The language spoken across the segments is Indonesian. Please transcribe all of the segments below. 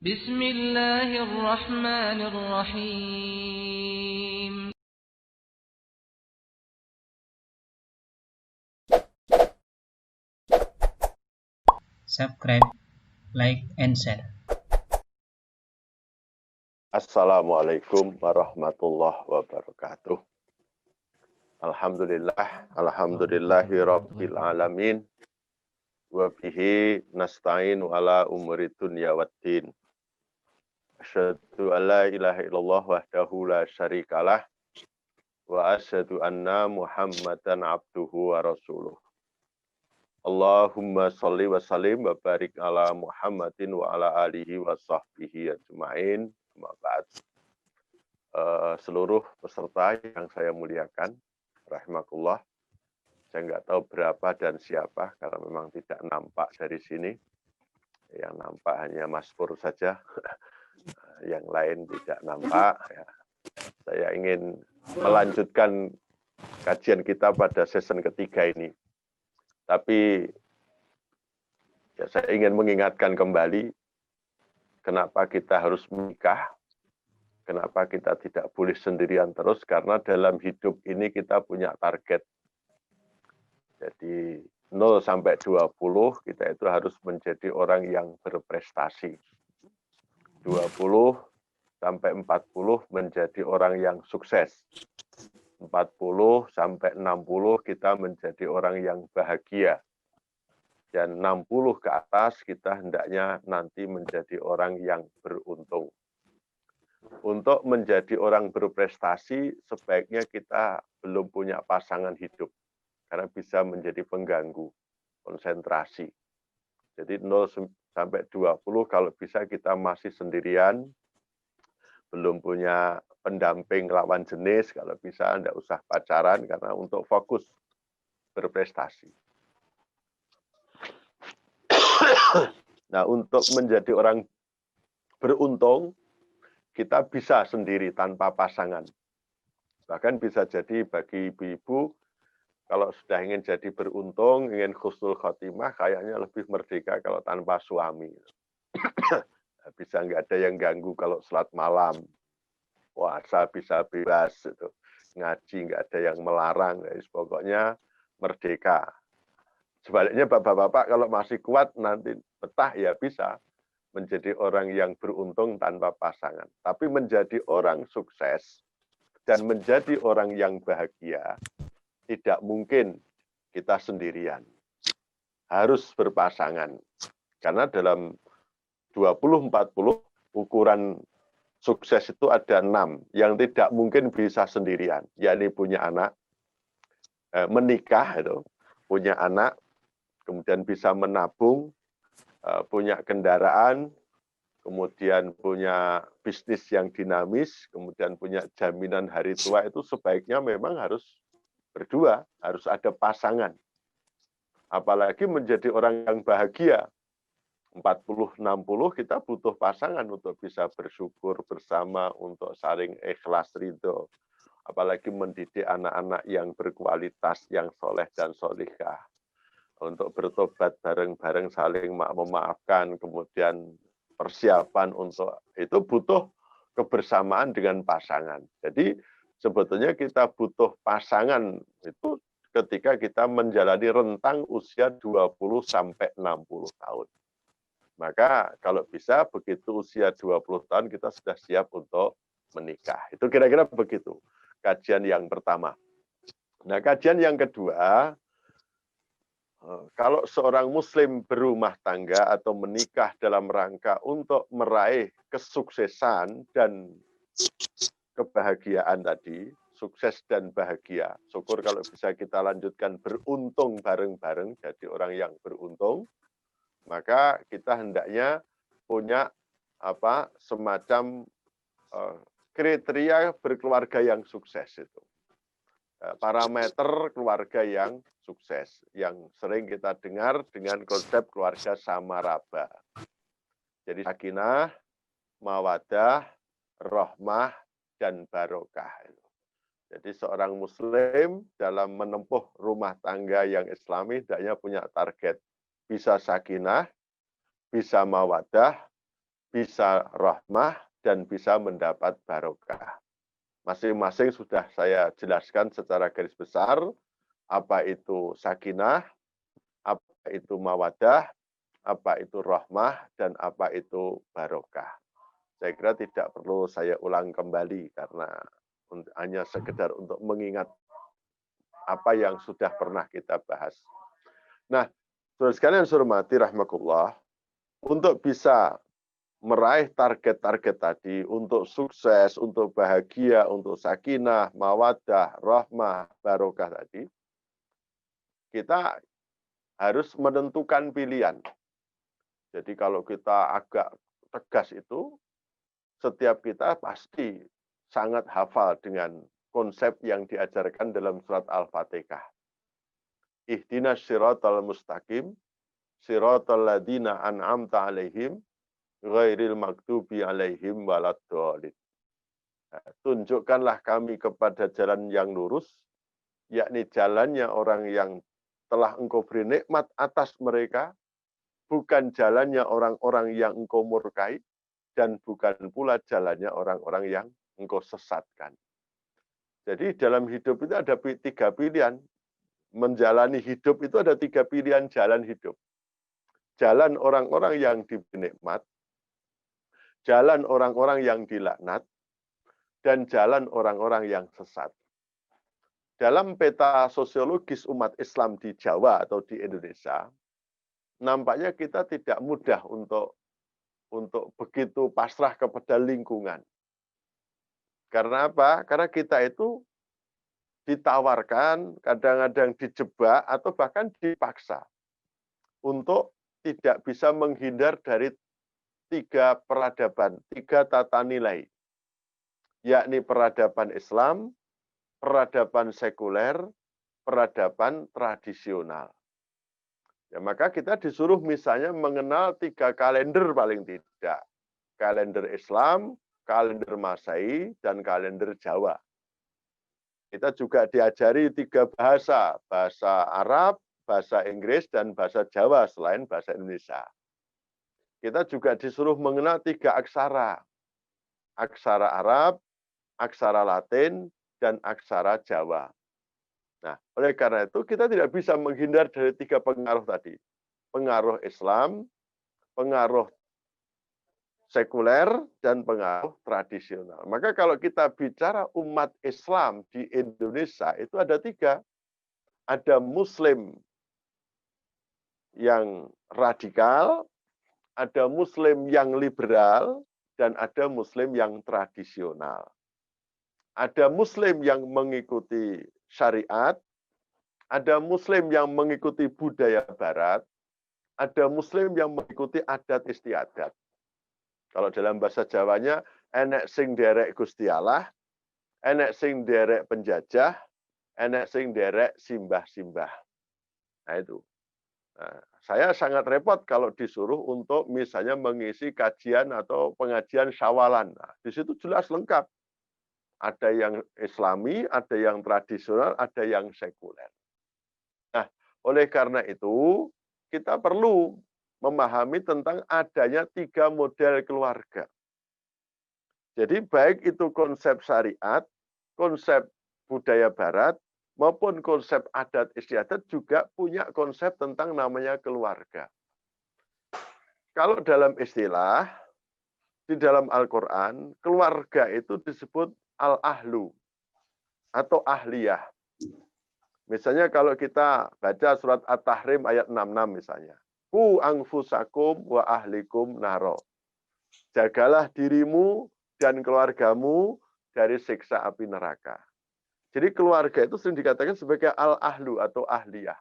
بسم الله الرحمن الرحيم. Subscribe, like, and share. Assalamualaikum warahmatullahi wabarakatuh. Alhamdulillahi rabbil alamin. Wa bihi nasta'inu ala umuri dunya waddin. Asyhadu an la ilaha illallah wahdahu la syarikalah. Wa asyhadu anna Muhammadan abduhu wa rasuluh. Allahumma sholli wa sallim wa barik ala Muhammadin wa ala alihi wa sahbihi ajma'in. Amma ba'd. Seluruh peserta yang saya muliakan, rahimakumullah. Saya nggak tahu berapa dan siapa, karena memang tidak nampak dari sini. Yang nampak hanya Mas Pur saja, yang lain tidak nampak. Ya. Saya ingin melanjutkan kajian kita pada season ketiga ini. Tapi ya, saya ingin mengingatkan kembali, kenapa kita harus menikah. Kenapa kita tidak boleh sendirian terus? Karena dalam hidup ini kita punya target. Jadi 0 sampai 20 kita itu harus menjadi orang yang berprestasi. 20 sampai 40 menjadi orang yang sukses. 40 sampai 60 kita menjadi orang yang bahagia. Dan 60 ke atas kita hendaknya nanti menjadi orang yang beruntung. Untuk menjadi orang berprestasi, sebaiknya kita belum punya pasangan hidup, karena bisa menjadi pengganggu konsentrasi. Jadi 0 sampai 20 kalau bisa kita masih sendirian, belum punya pendamping lawan jenis, kalau bisa Anda usah pacaran, karena untuk fokus berprestasi. Nah, untuk menjadi orang beruntung, kita bisa sendiri tanpa pasangan. Bahkan bisa jadi bagi ibu-ibu, kalau sudah ingin jadi beruntung, ingin husnul khotimah, kayaknya lebih merdeka kalau tanpa suami. Bisa nggak ada yang ganggu kalau salat malam, puasa bisa bebas, gitu. Ngaji nggak ada yang melarang, pokoknya merdeka. Sebaliknya bapak-bapak kalau masih kuat nanti betah ya bisa menjadi orang yang beruntung tanpa pasangan. Tapi menjadi orang sukses dan menjadi orang yang bahagia, tidak mungkin kita sendirian. Harus berpasangan. Karena dalam 20-40 ukuran sukses itu ada 6 yang tidak mungkin bisa sendirian. Yakni punya anak, menikah, itu, punya anak, kemudian bisa menabung, punya kendaraan, kemudian punya bisnis yang dinamis, kemudian punya jaminan hari tua, itu sebaiknya memang harus berdua, harus ada pasangan. Apalagi menjadi orang yang bahagia, 40-60 kita butuh pasangan untuk bisa bersyukur bersama, untuk saling ikhlas ridho. Apalagi mendidik anak-anak yang berkualitas, yang soleh dan solihah. Untuk bertobat bareng-bareng, saling memaafkan, kemudian persiapan untuk itu butuh kebersamaan dengan pasangan. Jadi sebetulnya kita butuh pasangan itu ketika kita menjalani rentang usia 20 sampai 60 tahun. Maka kalau bisa begitu usia 20 tahun kita sudah siap untuk menikah. Itu kira-kira begitu kajian yang pertama. Nah, kajian yang kedua, kalau seorang muslim berumah tangga atau menikah dalam rangka untuk meraih kesuksesan dan kebahagiaan tadi, sukses dan bahagia. Syukur kalau bisa kita lanjutkan beruntung bareng-bareng, jadi orang yang beruntung, maka kita hendaknya punya semacam kriteria berkeluarga yang sukses itu. Parameter keluarga yang sukses, yang sering kita dengar dengan konsep keluarga samaraba. Jadi sakinah, mawadah, rahmah, dan barokah. Jadi seorang muslim dalam menempuh rumah tangga yang islami hendaknya punya target. Bisa sakinah, bisa mawadah, bisa rahmah, dan bisa mendapat barokah. Masing-masing sudah saya jelaskan secara garis besar, apa itu sakinah, apa itu mawadah, apa itu rahmah, dan apa itu barokah. Saya kira tidak perlu saya ulang kembali karena hanya sekedar untuk mengingat apa yang sudah pernah kita bahas. Nah, saudara sekalian yang saya hormati rahmatullah, untuk bisa meraih target-target tadi, untuk sukses, untuk bahagia, untuk sakinah, mawadah, rahmah, barokah tadi, kita harus menentukan pilihan. Jadi kalau kita agak tegas itu, setiap kita pasti sangat hafal dengan konsep yang diajarkan dalam surat Al-Fatihah. Ihdinas siratal mustaqim, siratal ladzina an'amta alaihim, ghairil maghdubi alaihim waladdallin. Tunjukkanlah kami kepada jalan yang lurus, yakni jalannya orang yang telah engkau beri nikmat atas mereka, bukan jalannya orang-orang yang engkau murkai, dan bukan pula jalannya orang-orang yang engkau sesatkan. Jadi dalam hidup itu ada 3 pilihan. Menjalani hidup itu ada 3 pilihan jalan hidup. Jalan orang-orang yang diberi nikmat, jalan orang-orang yang dilaknat, dan jalan orang-orang yang sesat. Dalam peta sosiologis umat Islam di Jawa atau di Indonesia, nampaknya kita tidak mudah untuk begitu pasrah kepada lingkungan. Karena apa? Karena kita itu ditawarkan, kadang-kadang dijebak, atau bahkan dipaksa untuk tidak bisa menghindar dari 3 peradaban, 3 tata nilai, yakni peradaban Islam, peradaban sekuler, peradaban tradisional. Ya, maka kita disuruh misalnya mengenal 3 kalender paling tidak. Kalender Islam, kalender Masehi, dan kalender Jawa. Kita juga diajari 3 bahasa, bahasa Arab, bahasa Inggris, dan bahasa Jawa selain bahasa Indonesia. Kita juga disuruh mengenal 3 aksara. Aksara Arab, aksara Latin, dan aksara Jawa. Nah, oleh karena itu kita tidak bisa menghindar dari 3 pengaruh tadi. Pengaruh Islam, pengaruh sekuler, dan pengaruh tradisional. Maka kalau kita bicara umat Islam di Indonesia, itu ada 3. Ada Muslim yang radikal, ada Muslim yang liberal, dan ada Muslim yang tradisional. Ada Muslim yang mengikuti syariat, ada Muslim yang mengikuti budaya Barat, ada Muslim yang mengikuti adat istiadat. Kalau dalam bahasa Jawanya, enek sing derek Gusti Allah, enek sing derek penjajah, enek sing derek simbah-simbah. Nah itu. Nah, saya sangat repot kalau disuruh untuk misalnya mengisi kajian atau pengajian syawalan. Nah, di situ jelas lengkap. Ada yang Islami, ada yang tradisional, ada yang sekuler. Nah, oleh karena itu, kita perlu memahami tentang adanya 3 model keluarga. Jadi baik itu konsep syariat, konsep budaya Barat, maupun konsep adat istiadat juga punya konsep tentang namanya keluarga. Kalau dalam istilah, di dalam Al-Quran, keluarga itu disebut al-ahlu atau ahliyah. Misalnya kalau kita baca surat At-Tahrim ayat 66 misalnya. Ku anfusakum wa ahlikum naro. Jagalah dirimu dan keluargamu dari siksa api neraka. Jadi keluarga itu sering dikatakan sebagai al-ahlu atau ahliyah.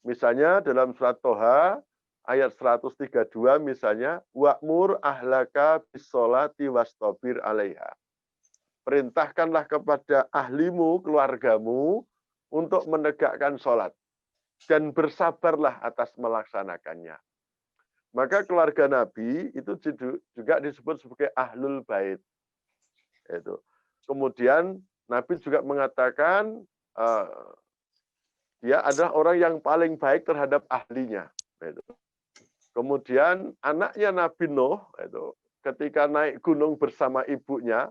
Misalnya dalam surat Toha ayat 132 misalnya, wa'mur ahlaka bis-sholati wastabir 'alaiha. Perintahkanlah kepada ahlimu, keluargamu, untuk menegakkan sholat. Dan bersabarlah atas melaksanakannya. Maka keluarga Nabi itu juga disebut sebagai ahlul bait. Itu. Kemudian Nabi juga mengatakan dia adalah orang yang paling baik terhadap ahlinya. Itu. Kemudian anaknya Nabi Nuh itu ketika naik gunung bersama ibunya,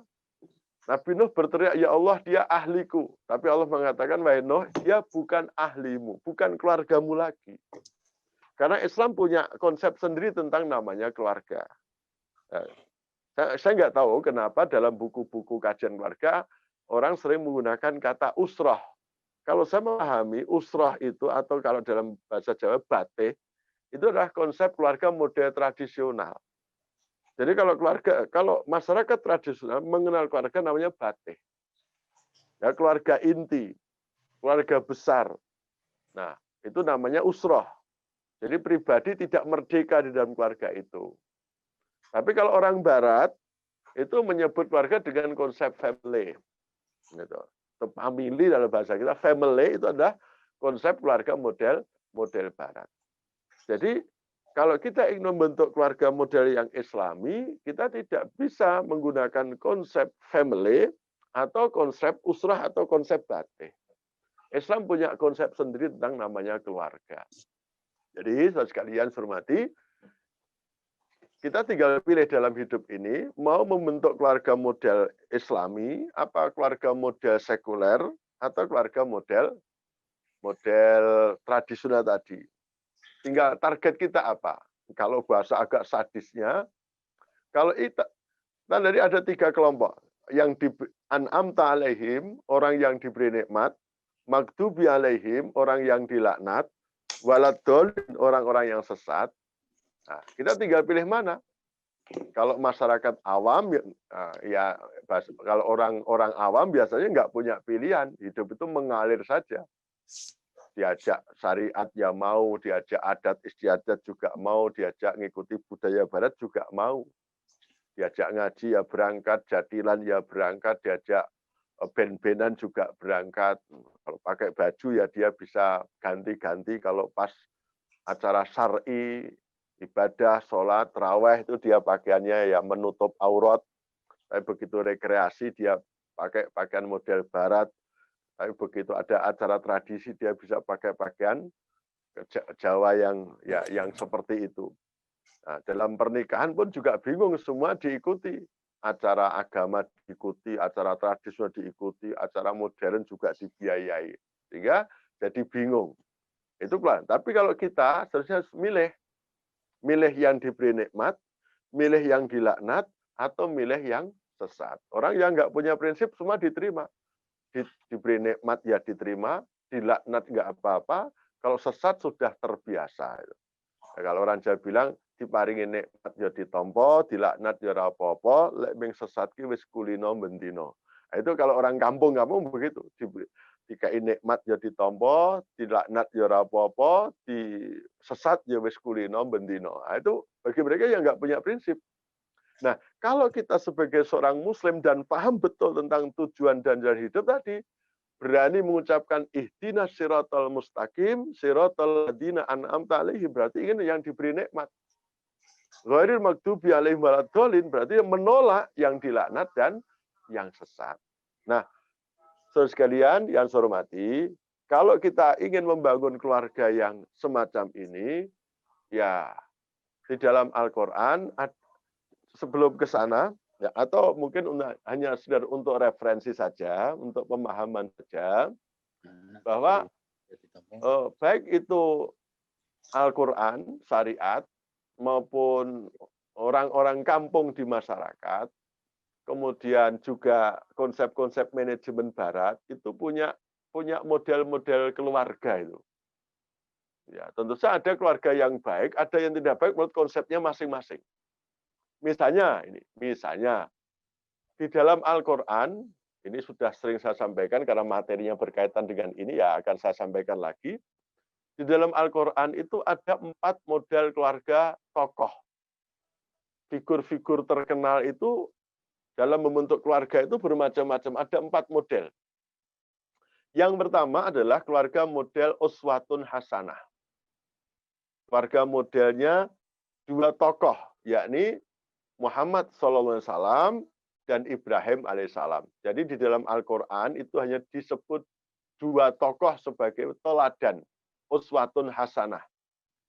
Nabi Nuh berteriak, ya Allah dia ahliku. Tapi Allah mengatakan, wahai Nuh, dia bukan ahlimu, bukan keluargamu lagi. Karena Islam punya konsep sendiri tentang namanya keluarga. Saya nggak tahu kenapa dalam buku-buku kajian keluarga, orang sering menggunakan kata usroh. Kalau saya memahami usroh itu, atau kalau dalam bahasa Jawa batih, itu adalah konsep keluarga model tradisional. Jadi kalau masyarakat tradisional mengenal keluarga namanya batih. Ya, keluarga inti, keluarga besar. Nah, itu namanya usroh. Jadi pribadi tidak merdeka di dalam keluarga itu. Tapi kalau orang Barat itu menyebut keluarga dengan konsep family. Gitu. Family dalam bahasa kita, family itu adalah konsep keluarga model Barat. Jadi kalau kita ingin membentuk keluarga model yang Islami, kita tidak bisa menggunakan konsep family atau konsep usrah atau konsep batih. Islam punya konsep sendiri tentang namanya keluarga. Jadi, saudara sekalian hormati, kita tinggal pilih dalam hidup ini, mau membentuk keluarga model Islami, apa keluarga model sekuler, atau keluarga model tradisional tadi. Tinggal target kita apa? Kalau bahasa agak sadisnya, kalau itu, tadi ada 3 kelompok. Yang an'amta alaihim, orang yang diberi nikmat, maghdubi alaihim, orang yang dilaknat, waladhdallin, orang-orang yang sesat. Nah, kita tinggal pilih mana. Kalau masyarakat awam, ya kalau orang awam biasanya nggak punya pilihan, hidup itu mengalir saja. Diajak syariat ya mau, diajak adat istiadat juga mau, diajak ngikuti budaya barat juga mau. Diajak ngaji ya berangkat, jadilan ya berangkat, diajak ben-benan juga berangkat. Kalau pakai baju ya dia bisa ganti-ganti, kalau pas acara syar'i, ibadah, sholat, raweh itu dia pakaiannya ya menutup aurat. Tapi begitu rekreasi dia pakai pakaian model barat. Tapi begitu ada acara tradisi dia bisa pakai pakaian Jawa yang seperti itu. Nah, dalam pernikahan pun juga bingung, semua diikuti. Acara agama diikuti, acara tradisional diikuti, acara modern juga dibiayai. Sehingga jadi bingung. Itu pelan. Tapi kalau kita seharusnya milih yang diberi nikmat, milih yang dilaknat, atau milih yang sesat. Orang yang nggak punya prinsip semua diterima. Diberi nikmat ya diterima, dilaknat nggak apa-apa, kalau sesat sudah terbiasa. Nah, kalau orang Jawa bilang diparingi nikmat ya ditampa, dilaknat ya ora apa-apa, lek ming sesat ki wis kulino bendino. Nah, itu kalau orang kampung begitu, dikai nikmat ya ditampa, dilaknat ya ora apa-apa, disesat ya wis kulino bendino. Nah, itu bagi mereka yang nggak punya prinsip. Nah, kalau kita sebagai seorang muslim dan paham betul tentang tujuan dan jalan hidup tadi, berani mengucapkan ihdinas siratal mustaqim, siratal ladzina an'amta alaihim, berarti ini yang diberi nikmat. Ghairil maghdubi alaihim waladhdallin, berarti menolak yang dilaknat dan yang sesat. Nah, saudara sekalian yang saya hormati, kalau kita ingin membangun keluarga yang semacam ini, ya di dalam Al-Qur'an sebelum ke sana, ya, atau mungkin hanya sekedar untuk referensi saja, untuk pemahaman saja, bahwa baik itu Al-Quran, syariat, maupun orang-orang kampung di masyarakat, kemudian juga konsep-konsep manajemen barat, itu punya model-model keluarga itu. Ya, tentu saja ada keluarga yang baik, ada yang tidak baik menurut konsepnya masing-masing. Misalnya di dalam Al-Quran, ini sudah sering saya sampaikan karena materinya berkaitan dengan ini, ya akan saya sampaikan lagi. Di dalam Al-Quran itu ada 4 model keluarga tokoh. Figur-figur terkenal itu dalam membentuk keluarga itu bermacam-macam, ada 4 model. Yang pertama adalah keluarga model uswatun hasanah. Keluarga modelnya 2 tokoh, yakni Muhammad SAW dan Ibrahim alaihissalam. Jadi di dalam Al-Quran itu hanya disebut 2 tokoh sebagai teladan, uswatun hasanah.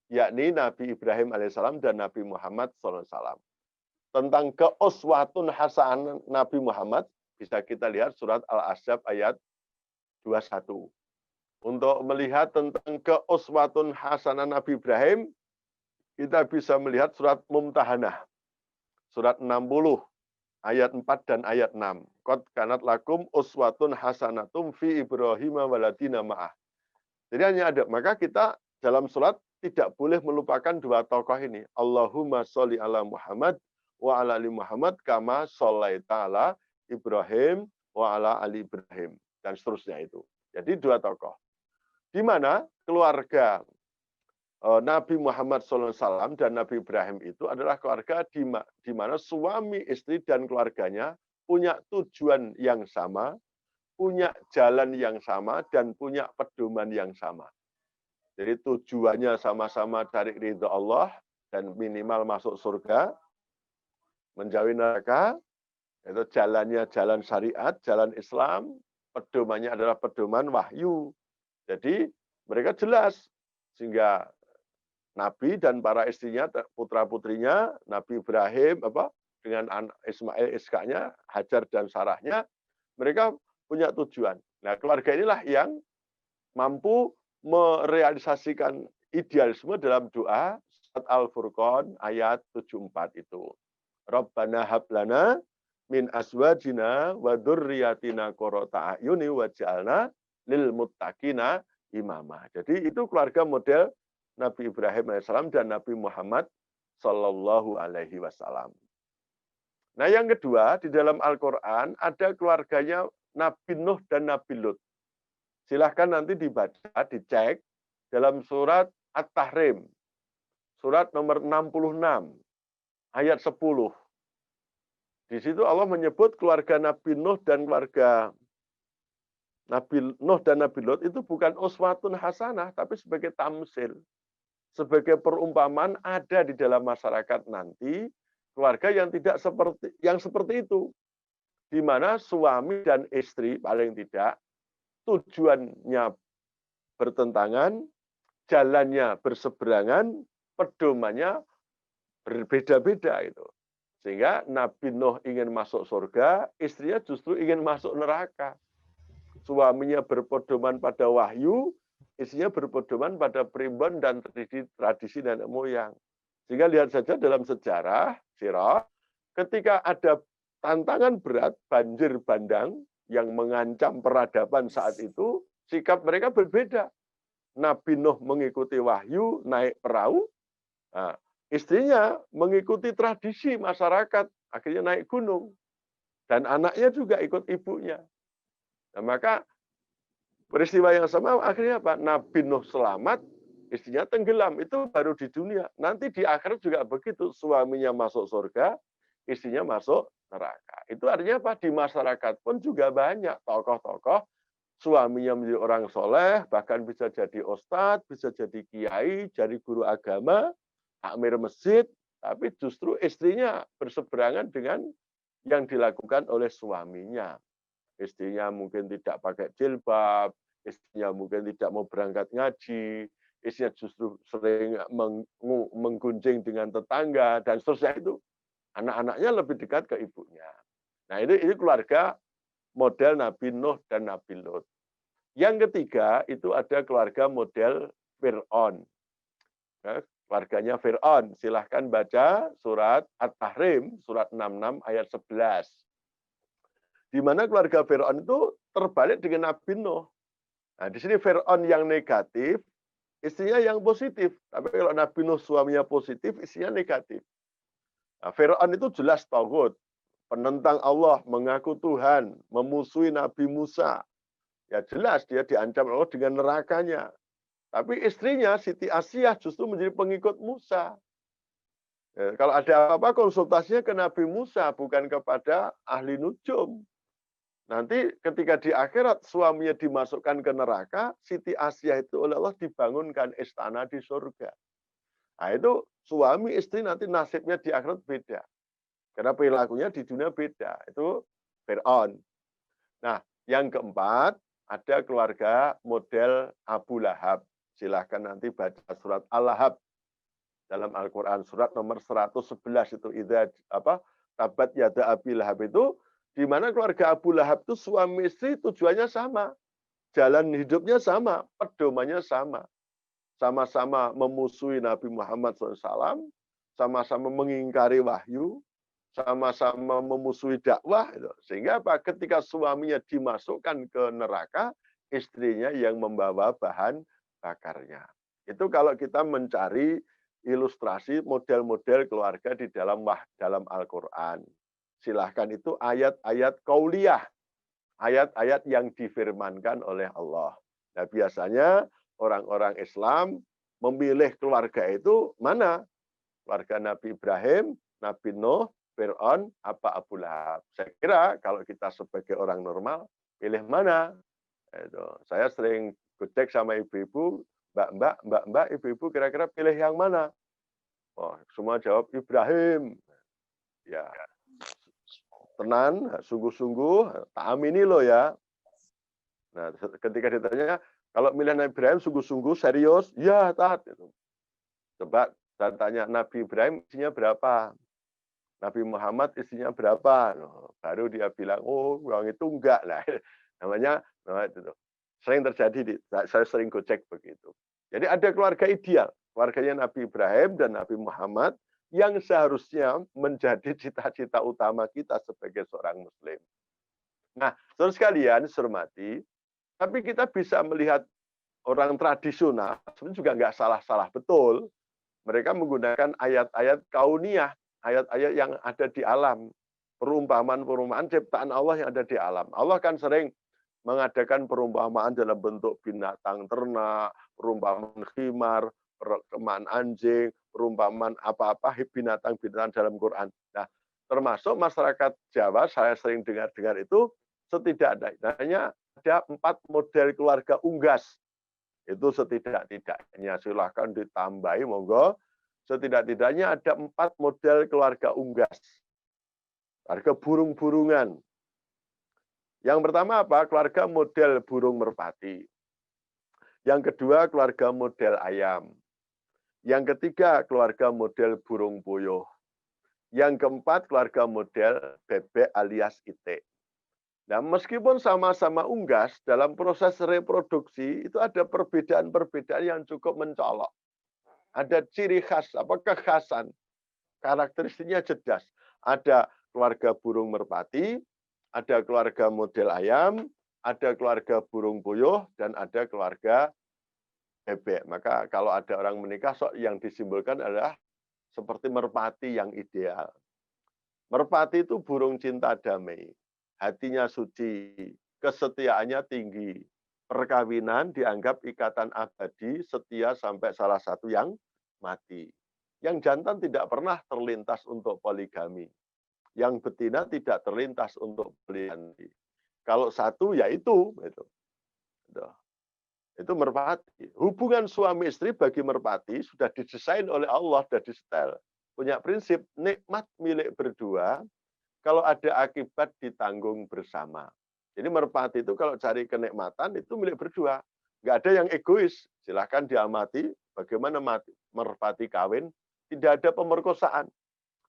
yakni Nabi Ibrahim alaihissalam dan Nabi Muhammad SAW. Tentang keuswatun hasanah Nabi Muhammad, bisa kita lihat surat Al-Ahzab ayat 21. Untuk melihat tentang keuswatun hasanah Nabi Ibrahim, kita bisa melihat surat Mumtahanah, surat 60, ayat 4 dan ayat 6. Qad kanat lakum uswatun hasanatum fi Ibrahim waladina ma'ah. Jadi hanya ada, maka kita dalam sholat tidak boleh melupakan dua tokoh ini. Allahumma sholli ala Muhammad wa ala ali Muhammad kama sholaita ala Ibrahim wa ala ali Ibrahim. Dan seterusnya itu. Jadi dua tokoh. Di mana keluarga Nabi Muhammad SAW dan Nabi Ibrahim itu adalah keluarga di mana suami, istri, dan keluarganya punya tujuan yang sama, punya jalan yang sama, dan punya pedoman yang sama. Jadi tujuannya sama-sama cari ridho Allah dan minimal masuk surga, menjauhi neraka, itu jalannya jalan syariat, jalan Islam, pedomannya adalah pedoman wahyu. Jadi mereka jelas, sehingga Nabi dan para istrinya, putra-putrinya, Nabi Ibrahim dengan Ismail, Iskaknya, Hajar dan Sarahnya, mereka punya tujuan. Nah, keluarga inilah yang mampu merealisasikan idealisme dalam doa surat Al-Furqan ayat 74 itu. Rabbana hablana min aswajina wa dzurriyyatina qurrata a'yuni waj'alna lil muttaqina imama. Jadi itu keluarga model Nabi Ibrahim alaihissalam dan Nabi Muhammad sallallahu alaihi wasallam. Nah, yang kedua, di dalam Al-Qur'an ada keluarganya Nabi Nuh dan Nabi Lut. Silahkan nanti dibaca, dicek dalam surat At-Tahrim, surat nomor 66, ayat 10. Di situ Allah menyebut keluarga Nabi Nuh dan keluarga Nabi Nuh dan Nabi Lut itu bukan uswatun hasanah, tapi sebagai tamsil, sebagai perumpamaan ada di dalam masyarakat nanti keluarga yang tidak seperti itu, di mana suami dan istri paling tidak tujuannya bertentangan, jalannya berseberangan, pedomannya berbeda-beda itu. Sehingga Nabi Nuh ingin masuk surga, istrinya justru ingin masuk neraka. Suaminya berpedoman pada wahyu, istrinya berpedoman pada primbon dan tradisi nenek moyang. Sehingga lihat saja dalam sejarah sirah, ketika ada tantangan berat, banjir bandang yang mengancam peradaban saat itu, sikap mereka berbeda. Nabi Nuh mengikuti wahyu, naik perahu, nah, istrinya mengikuti tradisi masyarakat, akhirnya naik gunung. Dan anaknya juga ikut ibunya. Nah, maka peristiwa yang sama akhirnya apa? Nabi Nuh selamat, istrinya tenggelam. Itu baru di dunia. Nanti di akhirat juga begitu. Suaminya masuk surga, istrinya masuk neraka. Itu artinya apa? Di masyarakat pun juga banyak tokoh-tokoh, suaminya menjadi orang soleh, bahkan bisa jadi ustadz, bisa jadi kiai, jadi guru agama, takmir masjid, tapi justru istrinya berseberangan dengan yang dilakukan oleh suaminya. Istrinya mungkin tidak pakai jilbab, istrinya mungkin tidak mau berangkat ngaji, istrinya justru sering menggunjing dengan tetangga, dan seterusnya itu. Anak-anaknya lebih dekat ke ibunya. Nah, ini keluarga model Nabi Nuh dan Nabi Lut. Yang ketiga, itu ada keluarga model Fir'aun. Keluarganya Fir'aun. Silahkan baca surat At-Tahrim, surat 66 ayat 11. Di mana keluarga Fir'aun itu terbalik dengan Nabi Nuh. Nah, di sini Fir'aun yang negatif, istrinya yang positif. Tapi kalau Nabi Nuh suaminya positif, istrinya negatif. Nah, Fir'aun itu jelas taghut, penentang Allah, mengaku Tuhan, memusuhi Nabi Musa. Ya jelas dia diancam Allah dengan nerakanya. Tapi istrinya Siti Asiyah justru menjadi pengikut Musa. Ya, kalau ada apa-apa konsultasinya ke Nabi Musa, bukan kepada ahli nujum. Nanti ketika di akhirat suaminya dimasukkan ke neraka, Siti Asiyah itu oleh Allah dibangunkan istana di surga. Nah, itu suami istri nanti nasibnya di akhirat beda. Karena perilakunya di dunia beda. Itu Fir'aun. Nah, yang keempat, ada keluarga model Abu Lahab. Silahkan nanti baca surat Al-Lahab, dalam Al-Qur'an surat nomor 111 itu tabat yada Abi Lahab itu, di mana keluarga Abu Lahab itu suami istri tujuannya sama. Jalan hidupnya sama, pedomannya sama. Sama-sama memusuhi Nabi Muhammad SAW, sama-sama mengingkari wahyu, sama-sama memusuhi dakwah. Sehingga apa? Ketika suaminya dimasukkan ke neraka, istrinya yang membawa bahan bakarnya. Itu kalau kita mencari ilustrasi model-model keluarga di dalam Al-Quran. Silahkan itu ayat-ayat qauliyah, ayat-ayat yang difirmankan oleh Allah. Nah, biasanya orang-orang Islam memilih keluarga itu mana? Keluarga Nabi Ibrahim, Nabi Nuh, Fir'aun, apa Abu Lahab. Saya kira kalau kita sebagai orang normal, pilih mana? Saya sering gojek sama ibu-ibu, mbak, ibu-ibu kira-kira pilih yang mana? Oh, semua jawab Ibrahim. Ya, tenan, sungguh-sungguh, tak amini loh ya. Nah, ketika ditanya, kalau milih Nabi Ibrahim sungguh-sungguh, serius? Ya, taat. Coba saya tanya, Nabi Ibrahim isinya berapa? Nabi Muhammad isinya berapa? Baru dia bilang, oh, yang itu enggak lah. Namanya itu. Sering terjadi, saya sering gocek begitu. Jadi ada keluarga ideal, keluarganya Nabi Ibrahim dan Nabi Muhammad yang seharusnya menjadi cita-cita utama kita sebagai seorang Muslim. Nah, saudara sekalian, hormati, tapi kita bisa melihat orang tradisional, sebenarnya juga nggak salah-salah betul. Mereka menggunakan ayat-ayat kauniyah, ayat-ayat yang ada di alam, perumpamaan-perumpamaan ciptaan Allah yang ada di alam. Allah kan sering mengadakan perumpamaan dalam bentuk binatang ternak, perumpamaan khimar, perumpamaan anjing, perumpamaan apa-apa binatang-binatang dalam Quran. Nah, termasuk masyarakat Jawa, saya sering dengar-dengar itu, setidaknya ada 4 model keluarga unggas. Itu setidak-tidaknya, silahkan ditambahi, monggo. Setidak-tidaknya ada 4 model keluarga unggas. Keluarga burung-burungan. Yang pertama apa? Keluarga model burung merpati. Yang kedua, keluarga model ayam. Yang ketiga, keluarga model burung puyuh. Yang keempat, keluarga model bebek alias itik. Nah, meskipun sama-sama unggas, dalam proses reproduksi itu ada perbedaan-perbedaan yang cukup mencolok. Ada ciri khas, kekhasan, karakteristiknya jelas. Ada keluarga burung merpati, ada keluarga model ayam, ada keluarga burung puyuh, dan ada keluarga bebek. Maka kalau ada orang menikah, yang disimbolkan adalah seperti merpati yang ideal. Merpati itu burung cinta damai. Hatinya suci, kesetiaannya tinggi. Perkawinan dianggap ikatan abadi, setia sampai salah satu yang mati. Yang jantan tidak pernah terlintas untuk poligami. Yang betina tidak terlintas untuk poliandri. Kalau satu, ya itu. Itu merpati. Hubungan suami istri bagi merpati sudah didesain oleh Allah, sudah disetel. Punya prinsip, nikmat milik berdua, kalau ada akibat ditanggung bersama. Jadi merpati itu kalau cari kenikmatan itu milik berdua. Nggak ada yang egois. Silahkan diamati bagaimana merpati kawin. Tidak ada pemerkosaan.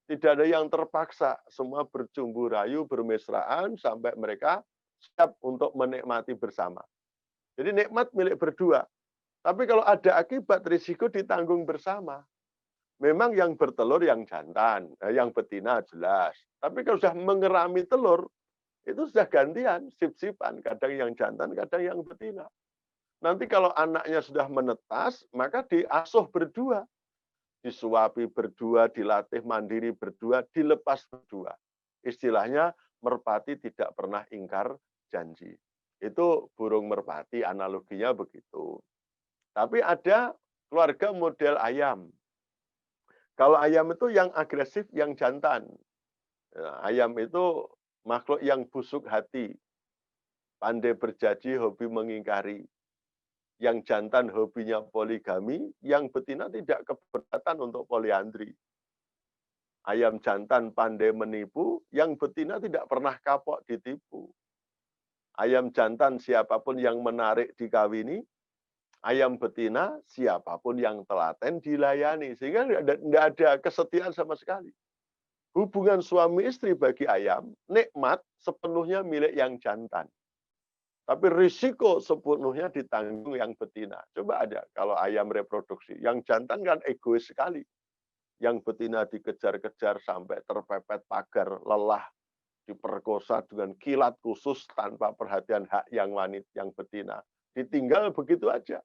Tidak ada yang terpaksa. Semua bercumbu rayu, bermesraan, sampai mereka siap untuk menikmati bersama. Jadi nikmat milik berdua. Tapi kalau ada akibat, risiko ditanggung bersama. Memang yang bertelur yang jantan, yang betina jelas. Tapi kalau sudah mengerami telur, itu sudah gantian, sip-sipan. Kadang yang jantan, kadang yang betina. Nanti kalau anaknya sudah menetas, maka diasuh berdua. Disuapi berdua, dilatih mandiri berdua, dilepas berdua. Istilahnya, merpati tidak pernah ingkar janji. Itu burung merpati, analoginya begitu. Tapi ada keluarga model ayam. Kalau ayam itu yang agresif, yang jantan. Ayam itu makhluk yang busuk hati. Pandai berjanji, hobi mengingkari. Yang jantan hobinya poligami, yang betina tidak keberatan untuk poliandri. Ayam jantan pandai menipu, yang betina tidak pernah kapok ditipu. Ayam jantan siapapun yang menarik dikawini, Ayam betina, siapapun yang telaten dilayani. Sehingga nggak ada kesetiaan sama sekali. Hubungan suami istri bagi ayam, nikmat sepenuhnya milik yang jantan. Tapi risiko sepenuhnya ditanggung yang betina. Coba ada kalau ayam reproduksi. Yang jantan kan egois sekali. Yang betina dikejar-kejar sampai terpepet pagar, lelah, diperkosa dengan kilat khusus tanpa perhatian hak yang wanita, yang betina. Ditinggal begitu aja.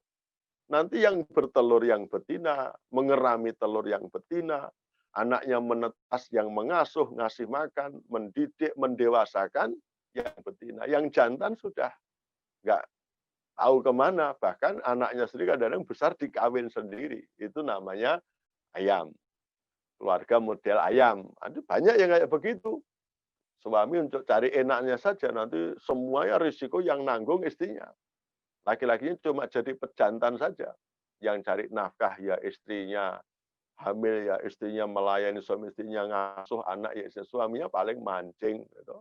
Nanti yang bertelur yang betina, mengerami telur yang betina, anaknya menetas yang mengasuh, ngasih makan, mendidik, mendewasakan yang betina. Yang jantan sudah nggak tahu kemana, bahkan anaknya sendiri kadang-kadang besar dikawin sendiri. Itu namanya ayam. Keluarga model ayam. Ada banyak yang kayak begitu. Suami untuk cari enaknya saja, nanti semuanya risiko yang nanggung istrinya. Laki-lakinya cuma jadi pejantan saja. Yang cari nafkah ya istrinya, hamil ya istrinya, melayani suami istrinya, ngasuh anak ya istrinya, suaminya paling mancing. Gitu.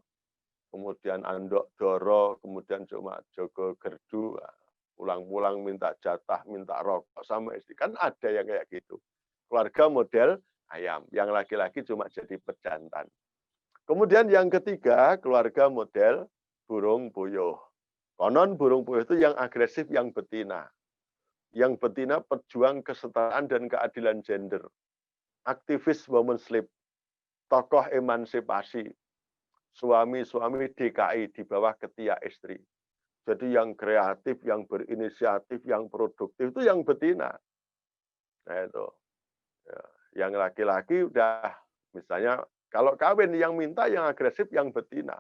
Kemudian andok doro, kemudian cuma jogo gerdu, pulang-pulang minta jatah, minta rokok sama istri. Kan ada yang kayak gitu. Keluarga model ayam, yang laki-laki cuma jadi pejantan. Kemudian yang ketiga, keluarga model burung puyuh. Konon burung puyuh itu yang agresif, yang betina. Yang betina pejuang kesetaraan dan keadilan gender. Aktivis women sleep. Tokoh emansipasi. Suami-suami DKI di bawah ketiak istri. Jadi yang kreatif, yang berinisiatif, yang produktif itu yang betina. Nah itu. Ya. Yang laki-laki udah misalnya kalau kawin yang minta yang agresif yang betina.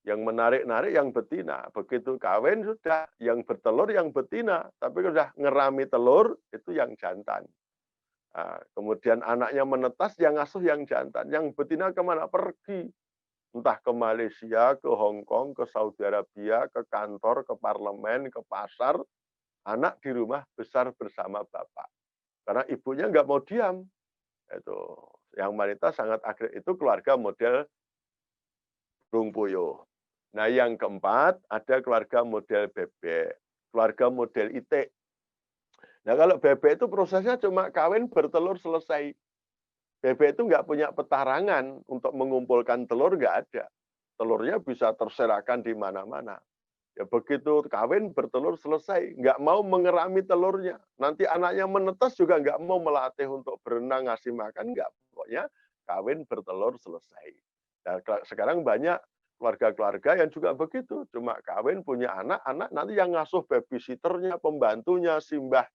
Yang menarik-narik yang betina. Begitu kawin sudah yang bertelur yang betina. Tapi sudah ngerami telur itu yang jantan. Nah, kemudian anaknya menetas yang ngasuh yang jantan. Yang betina kemana? Pergi. Entah ke Malaysia, ke Hong Kong, ke Saudi Arabia, ke kantor, ke parlemen, ke pasar. Anak di rumah besar bersama bapak. Karena ibunya nggak mau diam. Itu yang wanita sangat agresif. Itu keluarga model burung puyuh. Nah, yang keempat ada keluarga model bebek, keluarga model itik. Nah, kalau bebek itu prosesnya cuma kawin bertelur selesai. Bebek itu nggak punya petarangan untuk mengumpulkan telur, nggak ada. Telurnya bisa terserakkan di mana-mana. Ya begitu kawin bertelur selesai, nggak mau mengerami telurnya. Nanti anaknya menetas juga nggak mau melatih untuk berenang, ngasih makan, nggak. Pokoknya kawin bertelur selesai. Nah, sekarang banyak keluarga-keluarga yang juga begitu. Cuma kawin punya anak nanti yang ngasuh babysitternya, pembantunya, simbah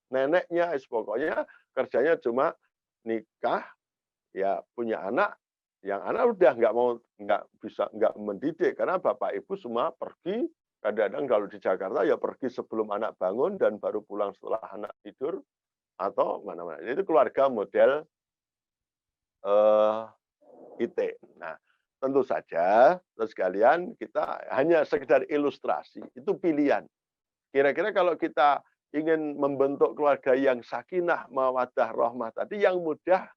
neneknya, pokoknya kerjanya cuma nikah, ya punya anak, yang anak udah nggak mendidik karena bapak ibu semua pergi. Kadang-kadang kalau di Jakarta ya pergi sebelum anak bangun dan baru pulang setelah anak tidur atau mana-mana. Itu keluarga model IT. Nah, tentu saja, terus sekalian kita hanya sekedar ilustrasi, itu pilihan. Kira-kira kalau kita ingin membentuk keluarga yang sakinah, mawaddah, rahmah tadi, yang mudah,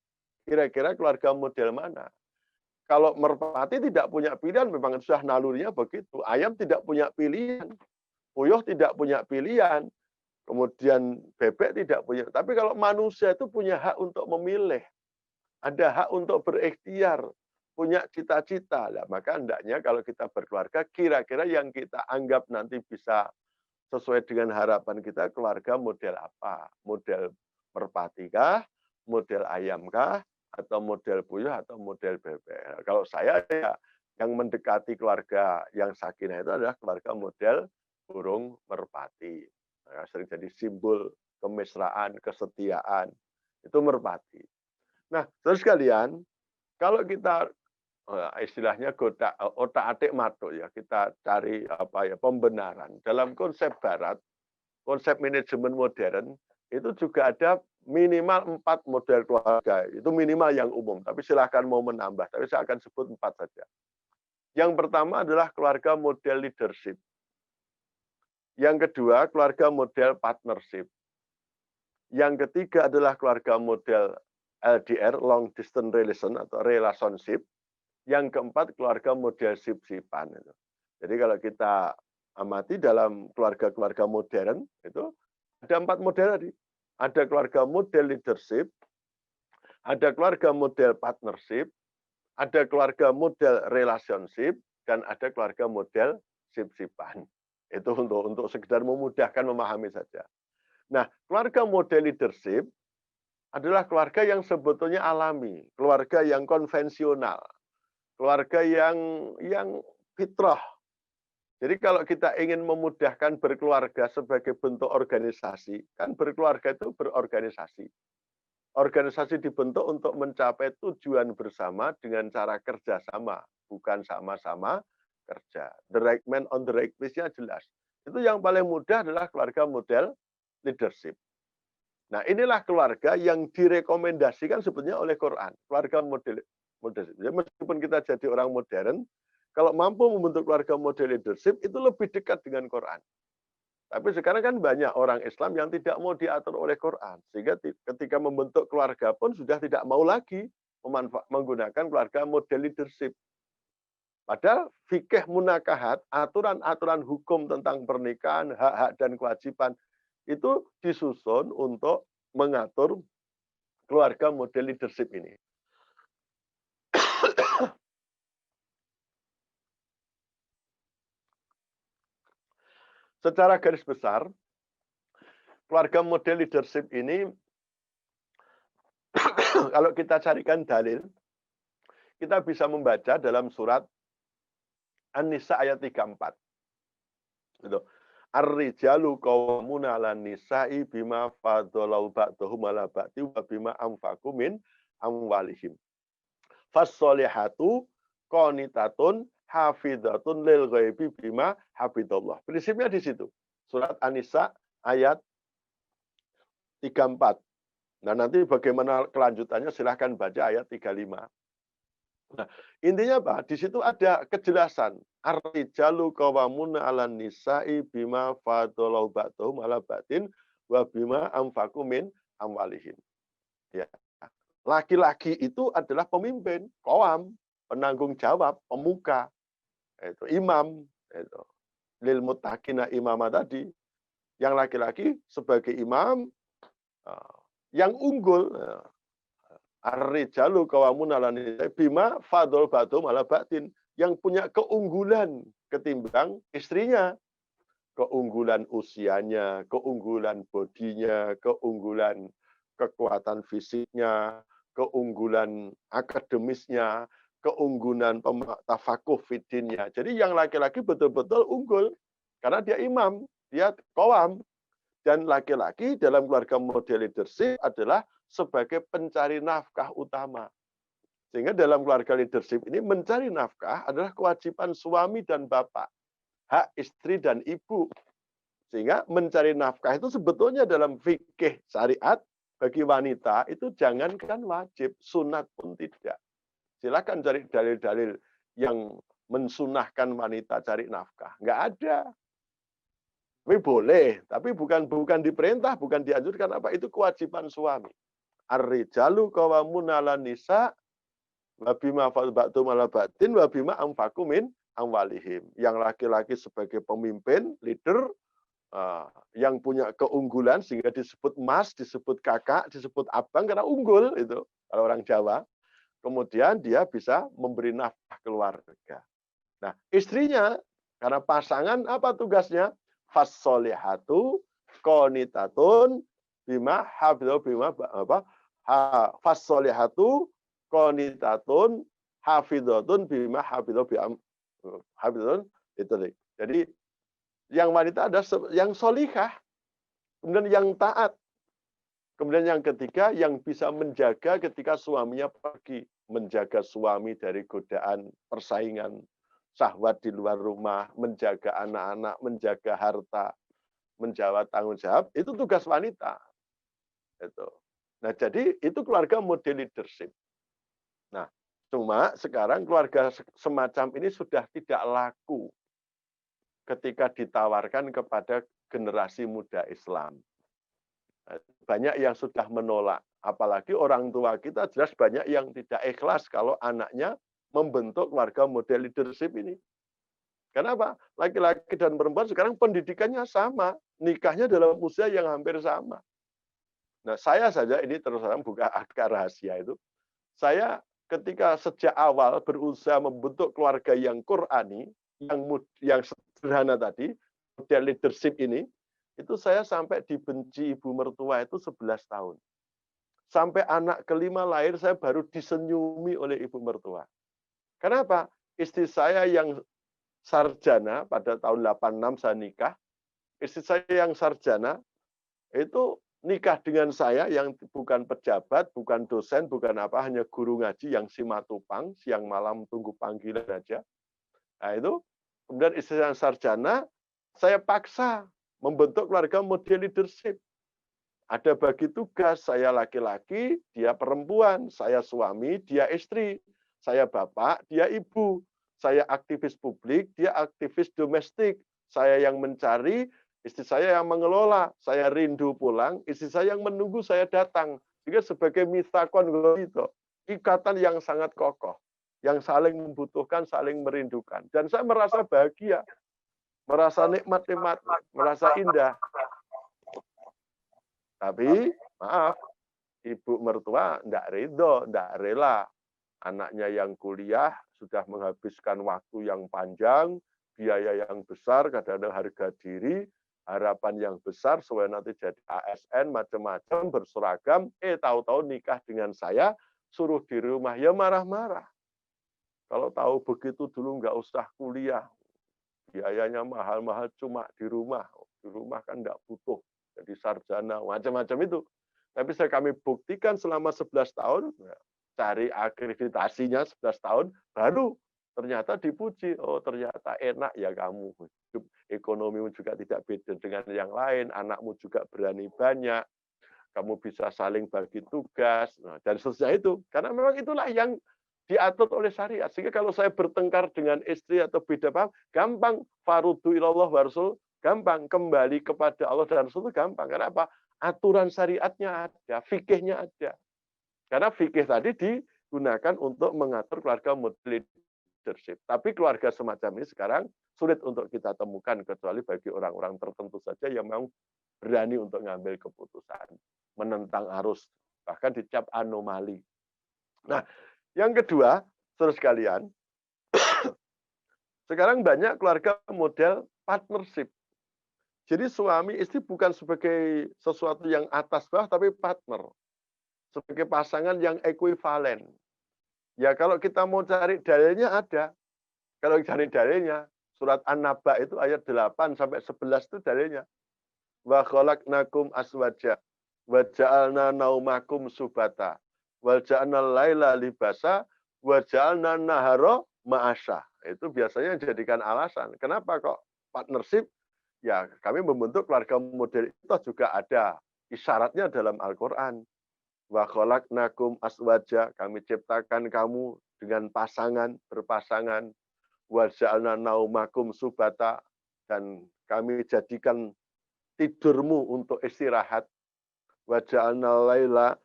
kira-kira keluarga model mana? Kalau merpati tidak punya pilihan, memang sudah nalurinya begitu. Ayam tidak punya pilihan, puyuh tidak punya pilihan, kemudian bebek tidak punya. Tapi kalau manusia itu punya hak untuk memilih, ada hak untuk berikhtiar, punya cita-cita. Nah, maka hendaknya kalau kita berkeluarga, kira-kira yang kita anggap nanti bisa sesuai dengan harapan kita, keluarga model apa? Model merpati kah? Model ayam kah? Atau model puyuh atau model bebek? Kalau saya ya yang mendekati keluarga yang sakinah itu adalah keluarga model burung merpati. Nah, sering jadi simbol kemesraan, kesetiaan. Itu merpati. Nah, terus kalian, kalau kita istilahnya otak-atik matuk ya, kita cari pembenaran. Dalam konsep barat, konsep manajemen modern, itu juga ada minimal 4 model keluarga. Itu minimal yang umum, tapi silahkan mau menambah. Tapi saya akan sebut 4 saja. Yang pertama adalah keluarga model leadership. Yang kedua, keluarga model partnership. Yang ketiga adalah keluarga model LDR, long distance relation atau relationship. Yang keempat, keluarga model sip-sipan. Jadi kalau kita amati dalam keluarga-keluarga modern, itu Ada 4 model tadi. Ada keluarga model leadership, ada keluarga model partnership, ada keluarga model relationship, dan ada keluarga model sip-sipan. Itu untuk sekedar memudahkan memahami saja. Nah, keluarga model leadership adalah keluarga yang sebetulnya alami, keluarga yang konvensional, keluarga yang fitrah. Jadi kalau kita ingin memudahkan berkeluarga sebagai bentuk organisasi, kan berkeluarga itu berorganisasi. Organisasi dibentuk untuk mencapai tujuan bersama dengan cara kerjasama, bukan sama-sama kerja. The right man on the right place-nya jelas. Itu yang paling mudah adalah keluarga model leadership. Nah, inilah keluarga yang direkomendasikan sebetulnya oleh Quran. Keluarga model leadership. Jadi meskipun kita jadi orang modern, kalau mampu membentuk keluarga model leadership, itu lebih dekat dengan Quran. Tapi sekarang kan banyak orang Islam yang tidak mau diatur oleh Quran. Sehingga ketika membentuk keluarga pun sudah tidak mau lagi menggunakan keluarga model leadership. Padahal fikih munakahat, aturan-aturan hukum tentang pernikahan, hak-hak dan kewajiban, itu disusun untuk mengatur keluarga model leadership ini. Secara garis besar, keluarga model leadership ini, kalau kita carikan dalil, kita bisa membaca dalam surat An-Nisa ayat 34. Gitu. Ar-rijalu qawwamuna 'alan nisa'i bima faddalau ba'dahum 'ala ba'din wa bima anfaqu min amwalihim. Fas-sholihatu qanitatun hafizatun lil ghaibi bima hafidallah. Prinsipnya di situ. Surat An-Nisa ayat 34. Nah, nanti bagaimana kelanjutannya silahkan baca ayat 35. Nah, intinya apa? Di situ ada kejelasan. Ar-rijalu qawwamuna 'alan nisa'i bima faddalau ba'dahum 'ala ba'din wa bima anfaqu min amwalihim. Ya. Laki-laki itu adalah pemimpin, qawam, penanggung jawab, pemuka. Itu imam, itu. Lil muttaqina imamah tadi. Yang laki-laki sebagai imam yang unggul. Ar-rijalu qawwamuna 'alan nisa'i bima faddalau ba'dahum 'ala ba'din, yang punya keunggulan ketimbang istrinya. Keunggulan usianya, keunggulan bodinya, keunggulan kekuatan fisiknya, keunggulan akademisnya, keunggulan tafakuh fidinnya. Jadi yang laki-laki betul-betul unggul karena dia imam, dia qawam. Dan laki-laki dalam keluarga model leadership adalah sebagai pencari nafkah utama. Sehingga dalam keluarga leadership ini mencari nafkah adalah kewajiban suami dan bapak, hak istri dan ibu. Sehingga mencari nafkah itu sebetulnya dalam fikih syariat bagi wanita itu jangankan wajib, sunat pun tidak. Silakan cari dalil-dalil yang mensunahkan wanita cari nafkah. Nggak ada. Tapi boleh, tapi bukan diperintah, bukan dianjurkan apa, itu kewajiban suami. Ar-rijalu qawwamuna 'alan nisa wa bima faddalu 'ala ba'din wa bima anfaqu min amwalihim. Yang laki-laki sebagai pemimpin, leader, yang punya keunggulan sehingga disebut mas, disebut kakak, disebut abang karena unggul itu kalau orang Jawa. Kemudian dia bisa memberi nafkah keluarga. Nah, istrinya karena pasangan apa tugasnya? Fas-sholihatu qanitatun bima hafidhu bima apa? Fas-sholihatu qanitatun hafidhatun bima hafidhu hafidhatun itu. Jadi yang wanita ada yang solihah, kemudian yang taat. Kemudian yang ketiga, yang bisa menjaga ketika suaminya pergi. Menjaga suami dari godaan persaingan, syahwat di luar rumah, menjaga anak-anak, menjaga harta, menjawab tanggung jawab, itu tugas wanita. Itu. Nah, jadi itu keluarga model leadership. Nah, cuma sekarang keluarga semacam ini sudah tidak laku ketika ditawarkan kepada generasi muda Islam. Banyak yang sudah menolak. Apalagi orang tua kita jelas banyak yang tidak ikhlas kalau anaknya membentuk keluarga model leadership ini. Kenapa? Laki-laki dan perempuan sekarang pendidikannya sama, nikahnya dalam usia yang hampir sama. Nah, saya saja ini terus terang buka agak rahasia itu. Saya ketika sejak awal berusaha membentuk keluarga yang Qurani, yang sederhana tadi, model leadership ini, itu saya sampai dibenci ibu mertua itu 11 tahun. Sampai anak kelima lahir, saya baru disenyumi oleh ibu mertua. Kenapa? Istri saya yang sarjana, pada tahun 86 saya nikah, istri saya yang sarjana, itu nikah dengan saya yang bukan pejabat, bukan dosen, bukan apa, hanya guru ngaji yang simatupang, siang malam tunggu panggilan aja. Nah itu, kemudian istri yang sarjana, saya paksa membentuk keluarga model leadership. Ada bagi tugas, saya laki-laki, dia perempuan, saya suami, dia istri, saya bapak, dia ibu, saya aktivis publik, dia aktivis domestik, saya yang mencari, istri saya yang mengelola, saya rindu pulang, istri saya yang menunggu saya datang. Sehingga sebagai mitsakon itu, ikatan yang sangat kokoh, yang saling membutuhkan, saling merindukan. Dan saya merasa bahagia, merasa nikmat-nikmat, merasa indah. Tapi, maaf, ibu mertua tidak ridho, tidak rela. Anaknya yang kuliah sudah menghabiskan waktu yang panjang, biaya yang besar, kadang-kadang harga diri, harapan yang besar, supaya nanti jadi ASN, macam-macam, berseragam, tahu-tahu nikah dengan saya, suruh di rumah, ya marah-marah. Kalau tahu begitu dulu nggak usah kuliah, biayanya mahal-mahal, cuma di rumah kan nggak butuh. Jadi sarjana, macam-macam itu. Tapi kami buktikan selama 11 tahun, cari akreditasinya 11 tahun, baru ternyata dipuji. Oh, ternyata enak ya kamu. Hidup ekonomimu juga tidak beda dengan yang lain, anakmu juga berani banyak, kamu bisa saling bagi tugas, dan seterusnya itu. Karena memang itulah yang diatur oleh syariat. Sehingga kalau saya bertengkar dengan istri atau beda paham, gampang. Farudu ilallah wa rasul, gampang. Kembali kepada Allah dan Rasul itu gampang. Kenapa? Aturan syariatnya ada, fikihnya ada. Karena fikih tadi digunakan untuk mengatur keluarga model leadership. Tapi keluarga semacam ini sekarang sulit untuk kita temukan, kecuali bagi orang-orang tertentu saja yang memang berani untuk mengambil keputusan, menentang arus, bahkan dicap anomali. Nah, yang kedua, saudara sekalian, sekarang banyak keluarga model partnership. Jadi suami istri bukan sebagai sesuatu yang atas bawah, tapi partner. Sebagai pasangan yang ekuivalen. Ya kalau kita mau cari dalilnya ada. Kalau cari dalilnya, surat An-Naba itu ayat 8 sampai 11 itu dalilnya. Wa khalaqnakum aswaja wa ja'alna naumakum subata wa ja'alna laila libasa wa ja'alna nahara ma'asya. Itu biasanya dijadikan alasan. Kenapa kok partnership? Ya, kami membentuk keluarga model itu juga ada isyaratnya dalam Al-Qur'an. Wa khalaqnakum aswaja, kami ciptakan kamu dengan pasangan, berpasangan. Wa ja'alna naumakum subata, dan kami jadikan tidurmu untuk istirahat. Wa ja'alna laila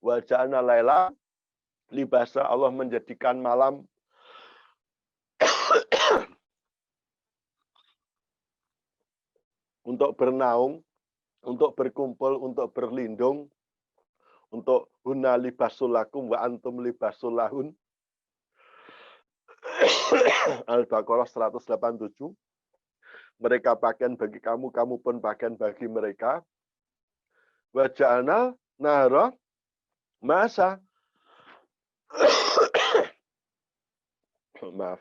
wa ja'alna laila libasa, Allah menjadikan malam untuk bernaung, untuk berkumpul, untuk berlindung, untuk hunna libasul lakum wa antum libasul lahun. Al-Baqarah 187. Mereka pakaian bagi kamu, kamu pun pakaian bagi mereka. Wa ja'alna nahara ma'asya. Maaf.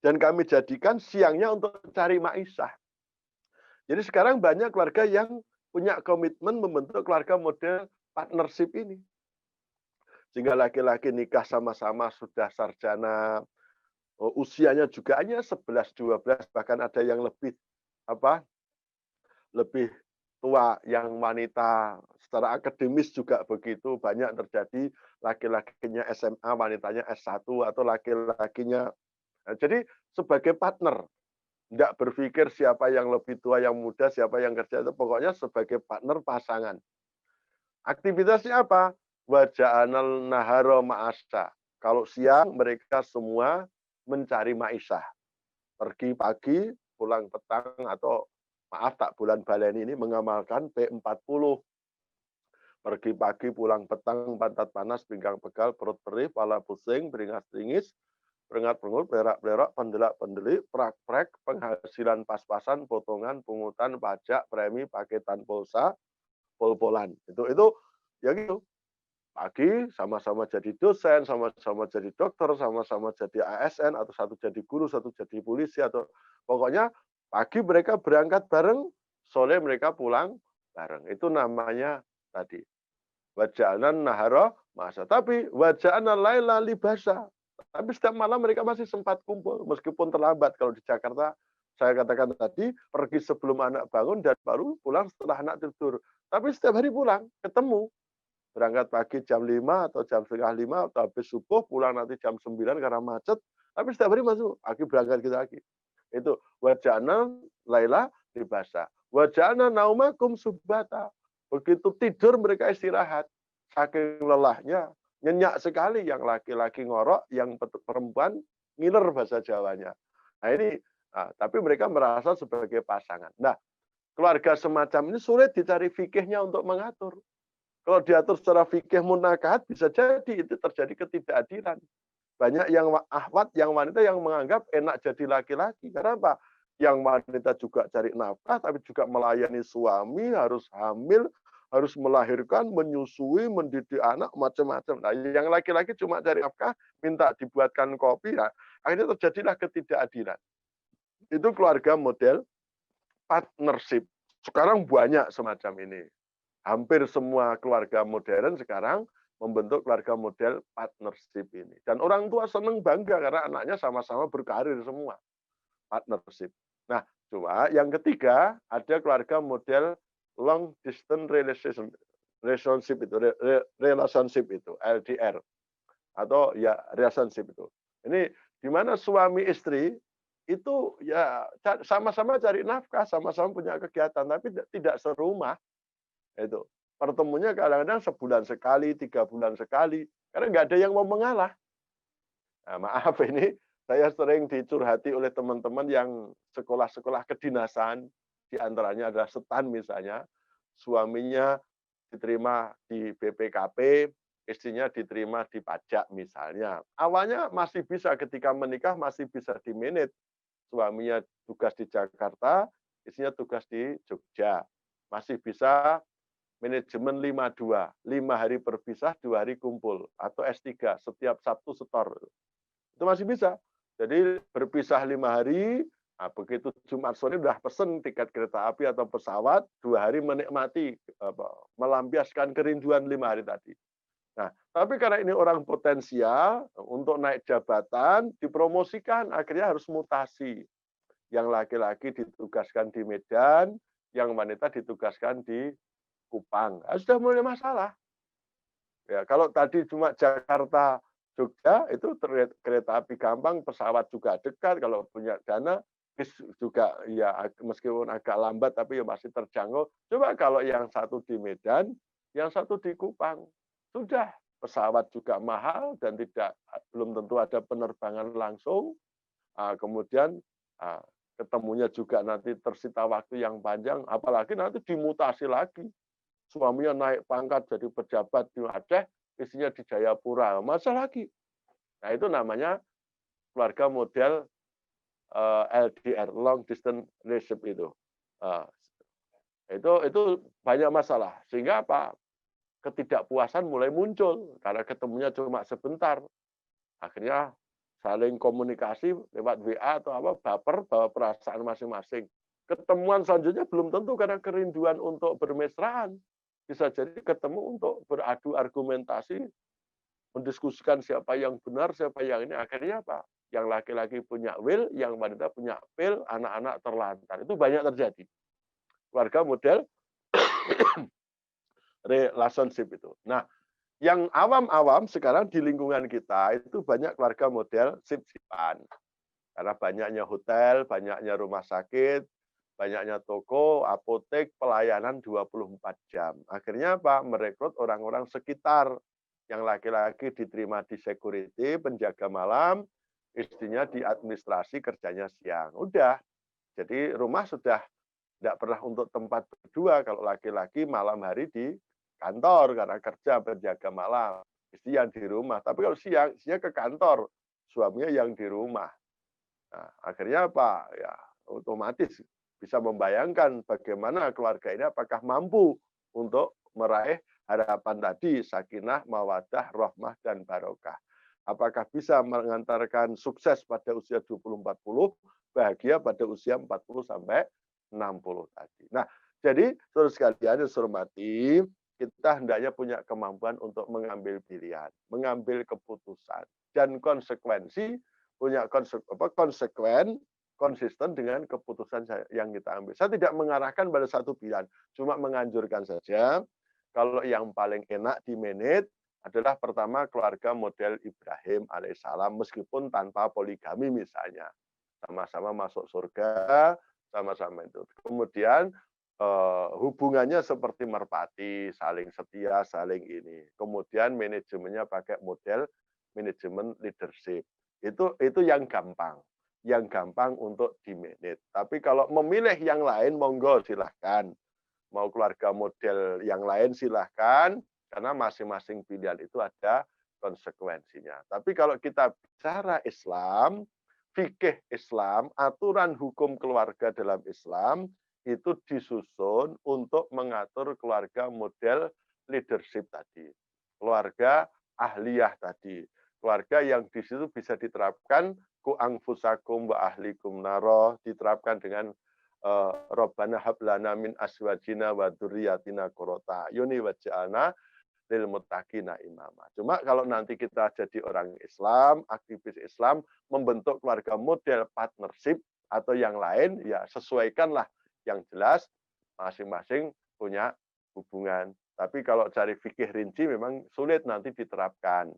Dan kami jadikan siangnya untuk cari ma'isyah. Jadi sekarang banyak keluarga yang punya komitmen membentuk keluarga model partnership ini. Sehingga laki-laki nikah sama-sama sudah sarjana, usianya juga hanya 11, 12, bahkan ada yang lebih tua, yang wanita secara akademis juga begitu, banyak terjadi laki-lakinya SMA, wanitanya S1, atau laki-lakinya. Nah, jadi sebagai partner, tidak berpikir siapa yang lebih tua, yang muda, siapa yang kerja, itu pokoknya sebagai partner pasangan. Aktivitasnya apa? wa ja'alnal nahara ma'asya. Kalau siang mereka semua mencari ma'isyah. Pergi pagi, pulang petang, atau maaf tak bulan baleni ini mengamalkan P40. Pergi pagi, pulang petang, pantat panas, pinggang pegal, perut perih, kepala pusing, beringas-beringis, berengat-berengut, berak-berak, pendelak-pendelik, prak-prek, penghasilan pas-pasan, potongan, pungutan, pajak, premi, paketan pulsa, pol-polan. Itu ya gitu. Pagi sama-sama jadi dosen, sama-sama jadi dokter, sama-sama jadi ASN, atau satu jadi guru, satu jadi polisi, atau pokoknya pagi mereka berangkat bareng, sore mereka pulang bareng. Itu namanya tadi waja'nan nahara masa. Tapi waja'na laila libasa. Tapi setiap malam mereka masih sempat kumpul, meskipun terlambat. Kalau di Jakarta, saya katakan tadi, pergi sebelum anak bangun dan baru pulang setelah anak tidur. Tapi setiap hari pulang, ketemu. Berangkat pagi jam 5 atau jam setengah 5, atau habis subuh, pulang nanti jam 9 karena macet. Tapi setiap hari masuk, pagi berangkat kita lagi. Itu waja'na laila libasa. Waja'na naumakum subata. Begitu tidur mereka istirahat. Saking lelahnya, nyenyak sekali. Yang laki-laki ngorok, yang perempuan ngiler bahasa Jawanya. Nah ini, tapi mereka merasa sebagai pasangan. Nah, keluarga semacam ini sulit dicari fikihnya untuk mengatur. Kalau diatur secara fikih munakahat, bisa jadi itu terjadi ketidakadilan. Banyak yang ahwat, yang wanita yang menganggap enak jadi laki-laki. Karena apa? Yang wanita juga cari nafkah, tapi juga melayani suami, harus hamil, harus melahirkan, menyusui, mendidik anak, macam-macam. Nah, yang laki-laki cuma cari nafkah, minta dibuatkan kopi, nah, akhirnya terjadilah ketidakadilan. Itu keluarga model partnership. Sekarang banyak semacam ini. Hampir semua keluarga modern sekarang membentuk keluarga model partnership ini. Dan orang tua senang bangga karena anaknya sama-sama berkarir semua. Partnership. Nah, cuma yang ketiga ada keluarga model long distance relationship itu LDR atau ya relationship itu. Ini di mana suami istri itu ya sama-sama cari nafkah, sama-sama punya kegiatan tapi tidak serumah. Itu pertemunya kadang-kadang sebulan sekali, 3 bulan sekali, karena nggak ada yang mau mengalah. Nah, maaf ini saya sering dicurhati oleh teman-teman yang sekolah-sekolah kedinasan, di antaranya adalah Setan misalnya, suaminya diterima di BPKP, istrinya diterima di pajak misalnya. Awalnya masih bisa ketika menikah masih bisa di-manage. Suaminya tugas di Jakarta, istrinya tugas di Jogja. Masih bisa manajemen 5-2, 5 hari berpisah, 2 hari kumpul, atau S3, setiap Sabtu setor. Itu masih bisa. Jadi berpisah 5 hari, nah begitu Jumat sore udah pesen tiket kereta api atau pesawat, 2 hari menikmati, melampiaskan kerinduan 5 hari tadi. Nah, tapi karena ini orang potensial, untuk naik jabatan, dipromosikan, akhirnya harus mutasi. Yang laki-laki ditugaskan di Medan, yang wanita ditugaskan di Kupang. Sudah mulai masalah. Ya, kalau tadi cuma Jakarta, Jogja, itu kereta api gampang, pesawat juga dekat, kalau punya dana, bis juga ya meskipun agak lambat, tapi ya masih terjangkau. Coba kalau yang satu di Medan, yang satu di Kupang. Sudah, pesawat juga mahal, dan belum tentu ada penerbangan langsung. Kemudian ketemunya juga nanti tersita waktu yang panjang, apalagi nanti dimutasi lagi. Suaminya naik pangkat jadi pejabat di Aceh, istrinya di Jayapura, masa lagi. Nah itu namanya keluarga model LDR, long distance relationship itu. Itu banyak masalah. Sehingga apa? Ketidakpuasan mulai muncul karena ketemunya cuma sebentar. Akhirnya saling komunikasi lewat WA atau apa, baper, bawa perasaan masing-masing. Ketemuan selanjutnya belum tentu karena kerinduan untuk bermesraan. Bisa jadi ketemu untuk beradu argumentasi, mendiskusikan siapa yang benar, siapa yang ini. Akhirnya apa? Yang laki-laki punya will, yang wanita punya pill, anak-anak terlantar. Itu banyak terjadi. Keluarga model relationship itu. Nah, yang awam-awam sekarang di lingkungan kita itu banyak keluarga model sip-sipan. Karena banyaknya hotel, banyaknya rumah sakit, banyaknya toko, apotek, pelayanan 24 jam. Akhirnya apa? Merekrut orang-orang sekitar. Yang laki-laki diterima di security, penjaga malam, istrinya di administrasi, kerjanya siang. Udah. Jadi rumah sudah tidak pernah untuk tempat berdua. Kalau laki-laki malam hari di kantor karena kerja penjaga malam. Istri yang di rumah. Tapi kalau siang, istrinya ke kantor. Suaminya yang di rumah. Nah, akhirnya apa? Ya, otomatis bisa membayangkan bagaimana keluarga ini apakah mampu untuk meraih harapan tadi, sakinah, mawadah, rahmah, dan barokah. Apakah bisa mengantarkan sukses pada usia 20-40, bahagia pada usia 40 sampai 60 tadi. Nah, jadi saudara sekalian yang saya hormati, kita hendaknya punya kemampuan untuk mengambil pilihan, mengambil keputusan, dan konsekuensi, punya konsekuen, konsisten dengan keputusan yang kita ambil. Saya tidak mengarahkan pada satu pilihan, cuma menganjurkan saja. Kalau yang paling enak di manage adalah pertama keluarga model Ibrahim alaihissalam, meskipun tanpa poligami misalnya. Sama-sama masuk surga, sama-sama itu. Kemudian hubungannya seperti merpati, saling setia, saling ini. Kemudian manajemennya pakai model manajemen leadership. Itu yang gampang untuk di-manage. Tapi kalau memilih yang lain, monggo silahkan. Mau keluarga model yang lain silahkan, karena masing-masing pilihan itu ada konsekuensinya. Tapi kalau kita bicara Islam, fikih Islam, aturan hukum keluarga dalam Islam, itu disusun untuk mengatur keluarga model leadership tadi. Keluarga ahliyah tadi. Keluarga yang di situ bisa diterapkan ku anfusakum wa ahlikum naro, diterapkan dengan Rabbana hablana min aswajina wa dzurriyyatina qurrata a'yuni waj'alna lil muttaqina imama. Cuma kalau nanti kita jadi orang Islam, aktivis Islam, membentuk keluarga model partnership atau yang lain, ya sesuaikanlah yang jelas masing-masing punya hubungan. Tapi kalau cari fikih rinci memang sulit nanti diterapkan.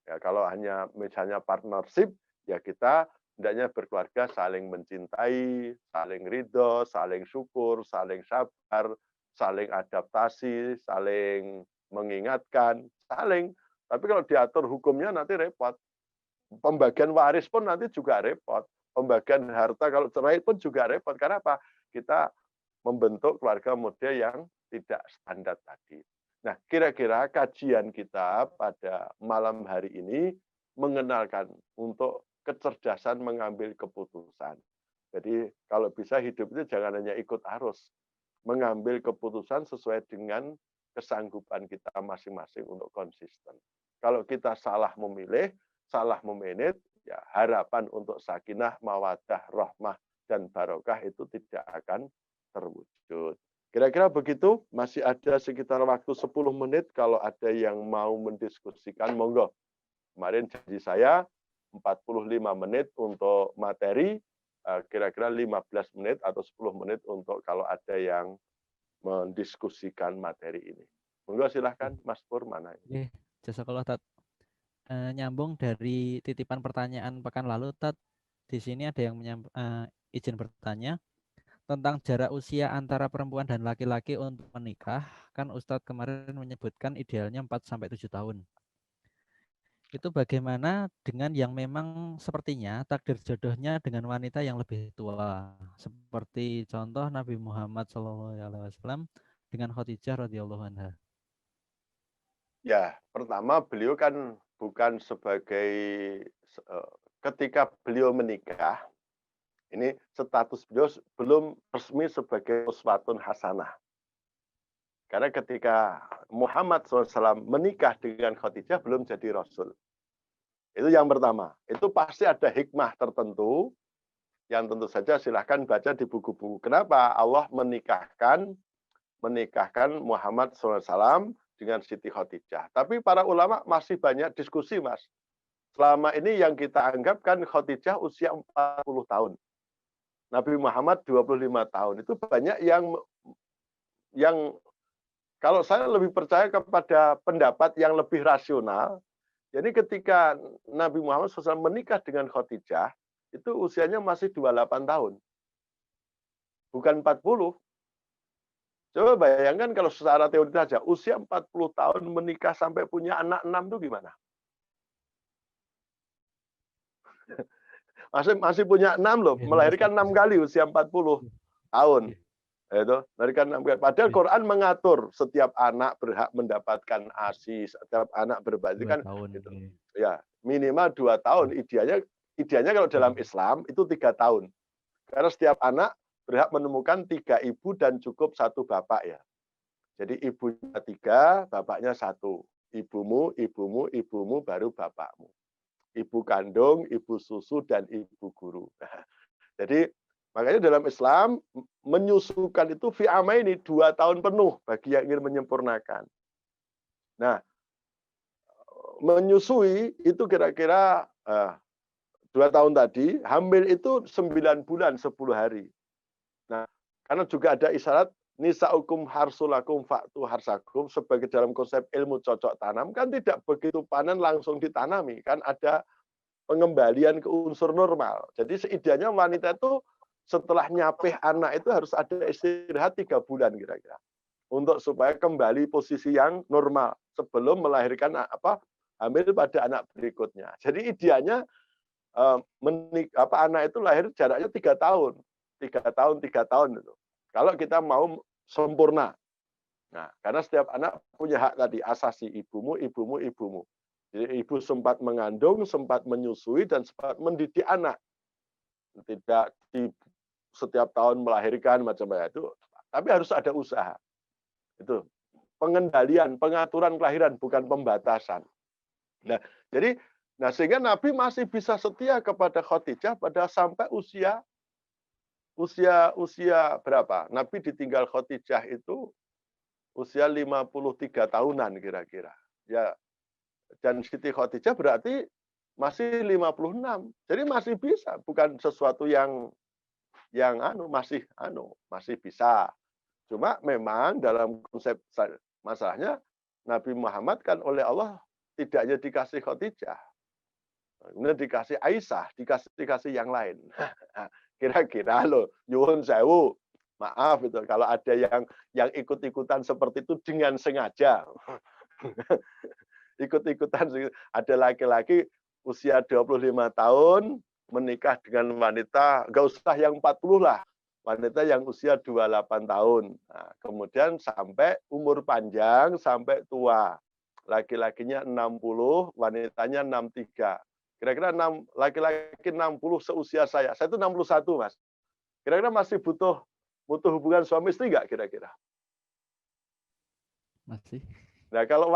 Ya, kalau hanya misalnya partnership, ya kita hendaknya berkeluarga saling mencintai, saling ridho, saling syukur, saling sabar, saling adaptasi, saling mengingatkan, saling. Tapi kalau diatur hukumnya nanti repot. Pembagian waris pun nanti juga repot. Pembagian harta kalau cerai pun juga repot. Karena apa? Kita membentuk keluarga model yang tidak standar tadi. Nah, kira-kira kajian kita pada malam hari ini mengenalkan untuk kecerdasan mengambil keputusan. Jadi kalau bisa hidup itu jangan hanya ikut arus. Mengambil keputusan sesuai dengan kesanggupan kita masing-masing untuk konsisten. Kalau kita salah memilih, salah memanage, ya harapan untuk sakinah, mawadah, rahmah, dan barokah itu tidak akan terwujud. Kira-kira begitu, masih ada sekitar waktu 10 menit kalau ada yang mau mendiskusikan, monggo. Kemarin janji saya 45 menit untuk materi, kira-kira 15 menit atau 10 menit untuk kalau ada yang mendiskusikan materi ini. Monggo silahkan, Mas Pur, mana ini? Jazakallah, Tat. Nyambung dari titipan pertanyaan pekan lalu, Tat. Di sini ada yang izin bertanya tentang jarak usia antara perempuan dan laki-laki untuk menikah. Kan Ustadz kemarin menyebutkan idealnya 4-7 tahun. Itu bagaimana dengan yang memang sepertinya takdir jodohnya dengan wanita yang lebih tua, seperti contoh Nabi Muhammad SAW dengan Khadijah radhiyallahu anha. Ya, pertama beliau kan bukan sebagai ketika beliau menikah, ini status beliau belum resmi sebagai uswatun hasanah. Karena ketika Muhammad SAW menikah dengan Khadijah belum jadi Rasul. Itu yang pertama. Itu pasti ada hikmah tertentu yang tentu saja silahkan baca di buku-buku. Kenapa Allah menikahkan Muhammad SAW dengan Siti Khadijah. Tapi para ulama masih banyak diskusi, Mas. Selama ini yang kita anggap kan Khadijah usia 40 tahun. Nabi Muhammad 25 tahun. Itu banyak yang kalau saya lebih percaya kepada pendapat yang lebih rasional. Jadi ketika Nabi Muhammad SAW menikah dengan Khadijah, itu usianya masih 28 tahun. Bukan 40. Coba bayangkan kalau secara teori saja, usia 40 tahun menikah sampai punya anak 6 itu gimana? Masih punya 6 loh, Ya, luas melahirkan itu. 6 kali usia 40 tahun. Ya, Itu melahirkan 6 kali. Padahal ya, Quran mengatur setiap anak berhak mendapatkan ASI, setiap anak berbakti 2 kan tahun. gitu. Ya. Ya, minimal 2 tahun. Idealnya kalau dalam Islam itu 3 tahun. Karena setiap anak berhak menemukan 3 ibu dan cukup 1 bapak ya. Jadi ibunya 3, bapaknya 1. Ibumu, ibumu, ibumu, baru bapakmu. Ibu kandung, ibu susu, dan ibu guru. Jadi makanya dalam Islam menyusukan itu fi amaini 2 tahun penuh bagi yang ingin menyempurnakan. Nah, menyusui itu kira-kira 2 tahun tadi, hamil itu 9 bulan 10 hari. Nah, karena juga ada isyarat nisaukum harsulakum fa'tu harsakum sebagai dalam konsep ilmu cocok tanam kan tidak begitu panen langsung ditanami, kan ada pengembalian ke unsur normal. Jadi seidealnya wanita itu setelah nyapih anak itu harus ada istirahat 3 bulan kira-kira untuk supaya kembali posisi yang normal sebelum melahirkan hamil pada anak berikutnya. Jadi idealnya anak itu lahir jaraknya 3 tahun, 3 tahun itu. Kalau kita mau sempurna. Nah, karena setiap anak punya hak tadi asasi ibumu, ibumu, ibumu. Jadi ibu sempat mengandung, sempat menyusui, dan sempat mendidik anak. Tidak di setiap tahun melahirkan macam-macam itu, tapi harus ada usaha. Itu pengendalian, pengaturan kelahiran, bukan pembatasan. Nah, sehingga Nabi masih bisa setia kepada Khadijah pada sampai usia berapa? Nabi ditinggal Khadijah itu usia 53 tahunan kira-kira. Ya, dan Siti Khadijah berarti masih 56. Jadi masih bisa, bukan sesuatu yang masih bisa. Cuma memang dalam konsep masalahnya Nabi Muhammad kan oleh Allah tidak hanya dikasih Khadijah. Kemudian dikasih Aisyah, dikasih yang lain. Kira-kira loh, nyuwun sewu, maaf itu kalau ada yang ikut-ikutan seperti itu dengan sengaja. Ikut-ikutan ada laki-laki usia 25 tahun menikah dengan wanita, enggak usah yang 40 lah. Wanita yang usia 28 tahun. Nah, kemudian sampai umur panjang sampai tua. Laki-lakinya 60, wanitanya 63. Kira-kira laki-laki 60 seusia saya. Saya itu 61, Mas. Kira-kira masih butuh hubungan suami istri nggak kira-kira? Masih. Nah, kalau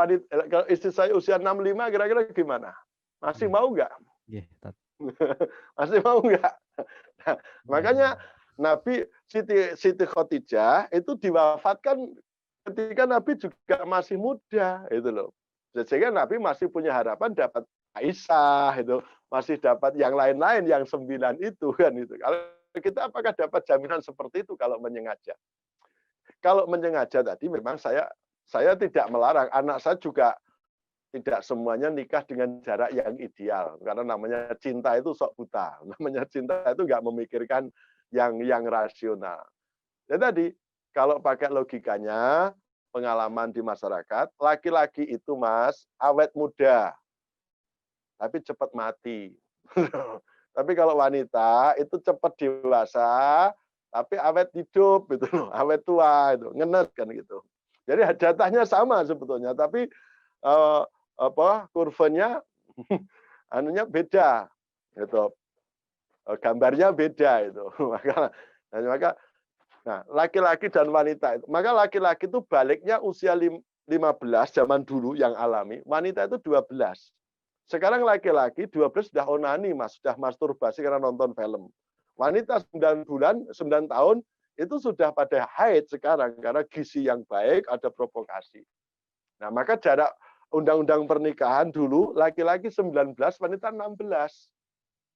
istri saya usia 65 kira-kira gimana? Masih mau nggak? Yeah, Masih mau nggak? Nah, makanya Nabi Siti Khadijah itu diwafatkan ketika Nabi juga masih muda, itu loh. Sehingga Nabi masih punya harapan dapat Aisyah itu, masih dapat yang lain-lain yang 9 itu kan itu. Kalau kita apakah dapat jaminan seperti itu kalau menyengaja? Kalau menyengaja tadi memang saya tidak melarang, anak saya juga tidak semuanya nikah dengan jarak yang ideal karena namanya cinta itu sok buta, namanya cinta itu nggak memikirkan yang rasional. Jadi tadi kalau pakai logikanya pengalaman di masyarakat, laki-laki itu Mas awet muda tapi cepat mati. Tapi kalau wanita itu cepat dewasa tapi awet hidup gitu loh, awet tua itu, ngenes kan gitu. Jadi jatahnya sama sebetulnya tapi kurvanya anunya beda gitu. Gambarnya beda itu. Maka laki-laki dan wanita itu. Maka laki-laki itu baliknya usia 15 zaman dulu yang alami, wanita itu 12. Sekarang laki-laki 12 sudah onani, Mas, sudah masturbasi karena nonton film. Wanita 9 tahun itu sudah pada haid sekarang karena gizi yang baik, ada provokasi. Nah, maka jarak undang-undang pernikahan dulu laki-laki 19, wanita 16.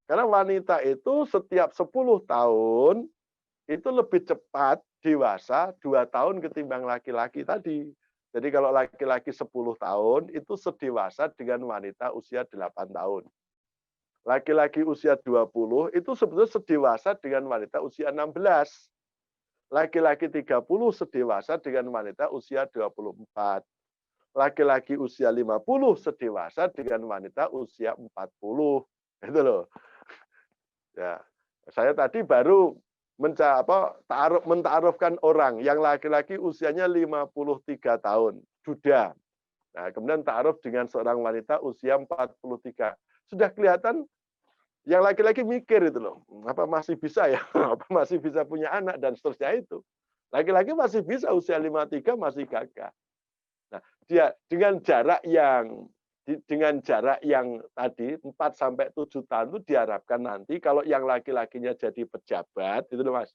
Karena wanita itu setiap 10 tahun itu lebih cepat dewasa 2 tahun ketimbang laki-laki tadi. Jadi kalau laki-laki 10 tahun itu sedewasa dengan wanita usia 8 tahun. Laki-laki usia 20 itu sebetulnya sedewasa dengan wanita usia 16. laki-laki 30 sedewasa dengan wanita usia 24. Laki-laki usia 50 sedewasa dengan wanita usia 40. Itu loh. Ya, saya tadi baru mentarufkan orang yang laki-laki usianya 53 tahun, duda. Nah, kemudian ta'aruf dengan seorang wanita usia 43. Sudah kelihatan yang laki-laki mikir itu loh, apa masih bisa ya? Apa masih bisa punya anak dan seterusnya itu. Laki-laki masih bisa usia 53 masih gagah. Nah, dia dengan jarak yang tadi 4 sampai 7 tahun itu diharapkan nanti kalau yang laki-lakinya jadi pejabat itu loh Mas.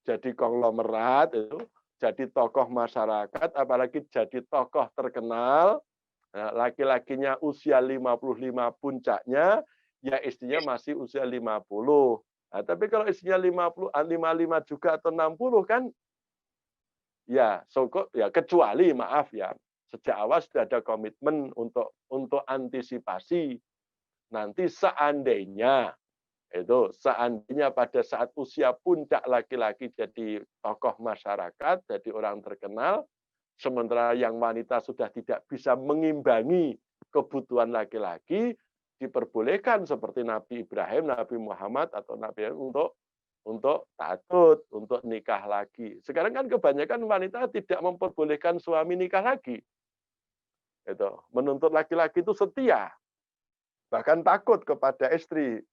Jadi konglomerat itu, jadi tokoh masyarakat, apalagi jadi tokoh terkenal. Nah, laki-lakinya usia 55 puncaknya, ya istrinya masih usia 50. Nah, tapi kalau istrinya 55 juga atau 60 kan ya kecuali maaf ya sejak awal sudah ada komitmen untuk antisipasi nanti seandainya pada saat usia puncak laki-laki jadi tokoh masyarakat, jadi orang terkenal, sementara yang wanita sudah tidak bisa mengimbangi kebutuhan laki-laki, diperbolehkan seperti Nabi Ibrahim, Nabi Muhammad atau Nabi untuk takut, untuk nikah lagi. Sekarang kan kebanyakan wanita tidak memperbolehkan suami nikah lagi. Menuntut laki-laki itu setia, bahkan takut kepada istri.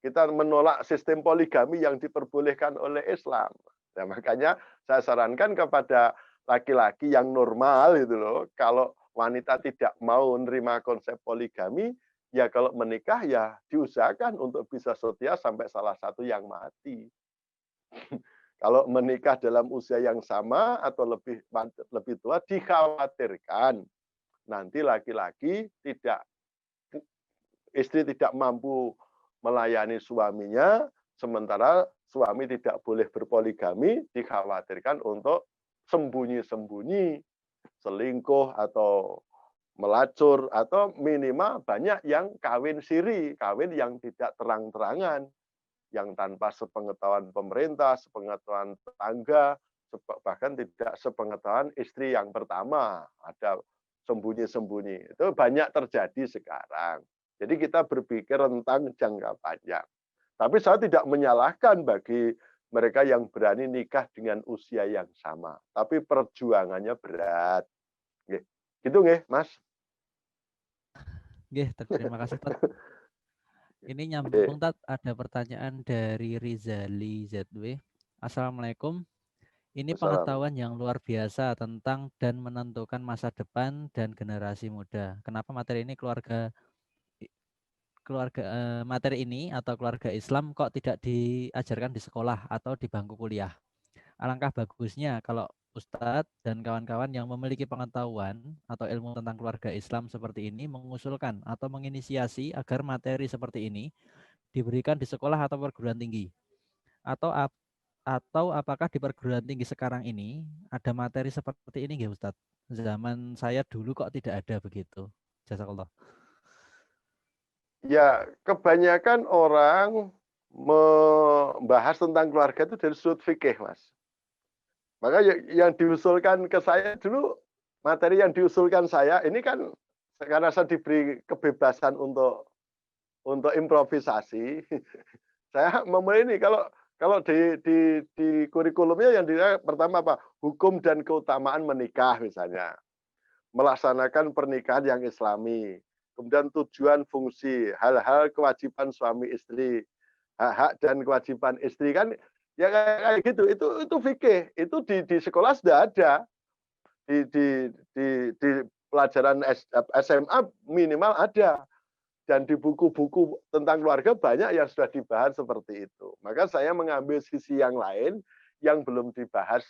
Kita menolak sistem poligami yang diperbolehkan oleh Islam. Nah, makanya saya sarankan kepada laki-laki yang normal itu loh, kalau wanita tidak mau menerima konsep poligami, ya kalau menikah ya diusahakan untuk bisa setia sampai salah satu yang mati. Kalau menikah dalam usia yang sama atau lebih tua, dikhawatirkan nanti istri tidak mampu melayani suaminya, sementara suami tidak boleh berpoligami, dikhawatirkan untuk sembunyi-sembunyi, selingkuh atau melacur, atau minimal banyak yang kawin siri, kawin yang tidak terang-terangan, yang tanpa sepengetahuan pemerintah, sepengetahuan tetangga, bahkan tidak sepengetahuan istri yang pertama, ada sembunyi-sembunyi. Itu banyak terjadi sekarang. Jadi kita berpikir tentang jangka panjang. Tapi saya tidak menyalahkan bagi mereka yang berani nikah dengan usia yang sama. Tapi perjuangannya berat. Gitu nggih, Mas? Nggih, terima kasih Tat. Ini nyambung Tat, ada pertanyaan dari Rizali ZW. Assalamualaikum. Ini pengetahuan yang luar biasa tentang dan menentukan masa depan dan generasi muda. Kenapa materi ini materi ini atau keluarga Islam kok tidak diajarkan di sekolah atau di bangku kuliah? Alangkah bagusnya kalau Ustadz dan kawan-kawan yang memiliki pengetahuan atau ilmu tentang keluarga Islam seperti ini mengusulkan atau menginisiasi agar materi seperti ini diberikan di sekolah atau perguruan tinggi. Atau apakah di perguruan tinggi sekarang ini ada materi seperti ini nggih Ustadz? Zaman saya dulu kok tidak ada begitu. Jazakallah. Ya, kebanyakan orang membahas tentang keluarga itu dari sudut fikih, Mas. Maka yang diusulkan ke saya dulu, materi yang diusulkan saya, ini kan karena saya diberi kebebasan untuk improvisasi, saya memulai ini, kalau di kurikulumnya yang pertama apa? Hukum dan keutamaan menikah misalnya. Melaksanakan pernikahan yang Islami. Kemudian tujuan, fungsi, hal-hal kewajiban suami istri, hak-hak dan kewajiban istri kan ya kayak gitu. Itu fikih. Itu di sekolah sudah ada. Di pelajaran SMA minimal ada. Dan di buku-buku tentang keluarga banyak yang sudah dibahas seperti itu. Maka saya mengambil sisi yang lain yang belum dibahas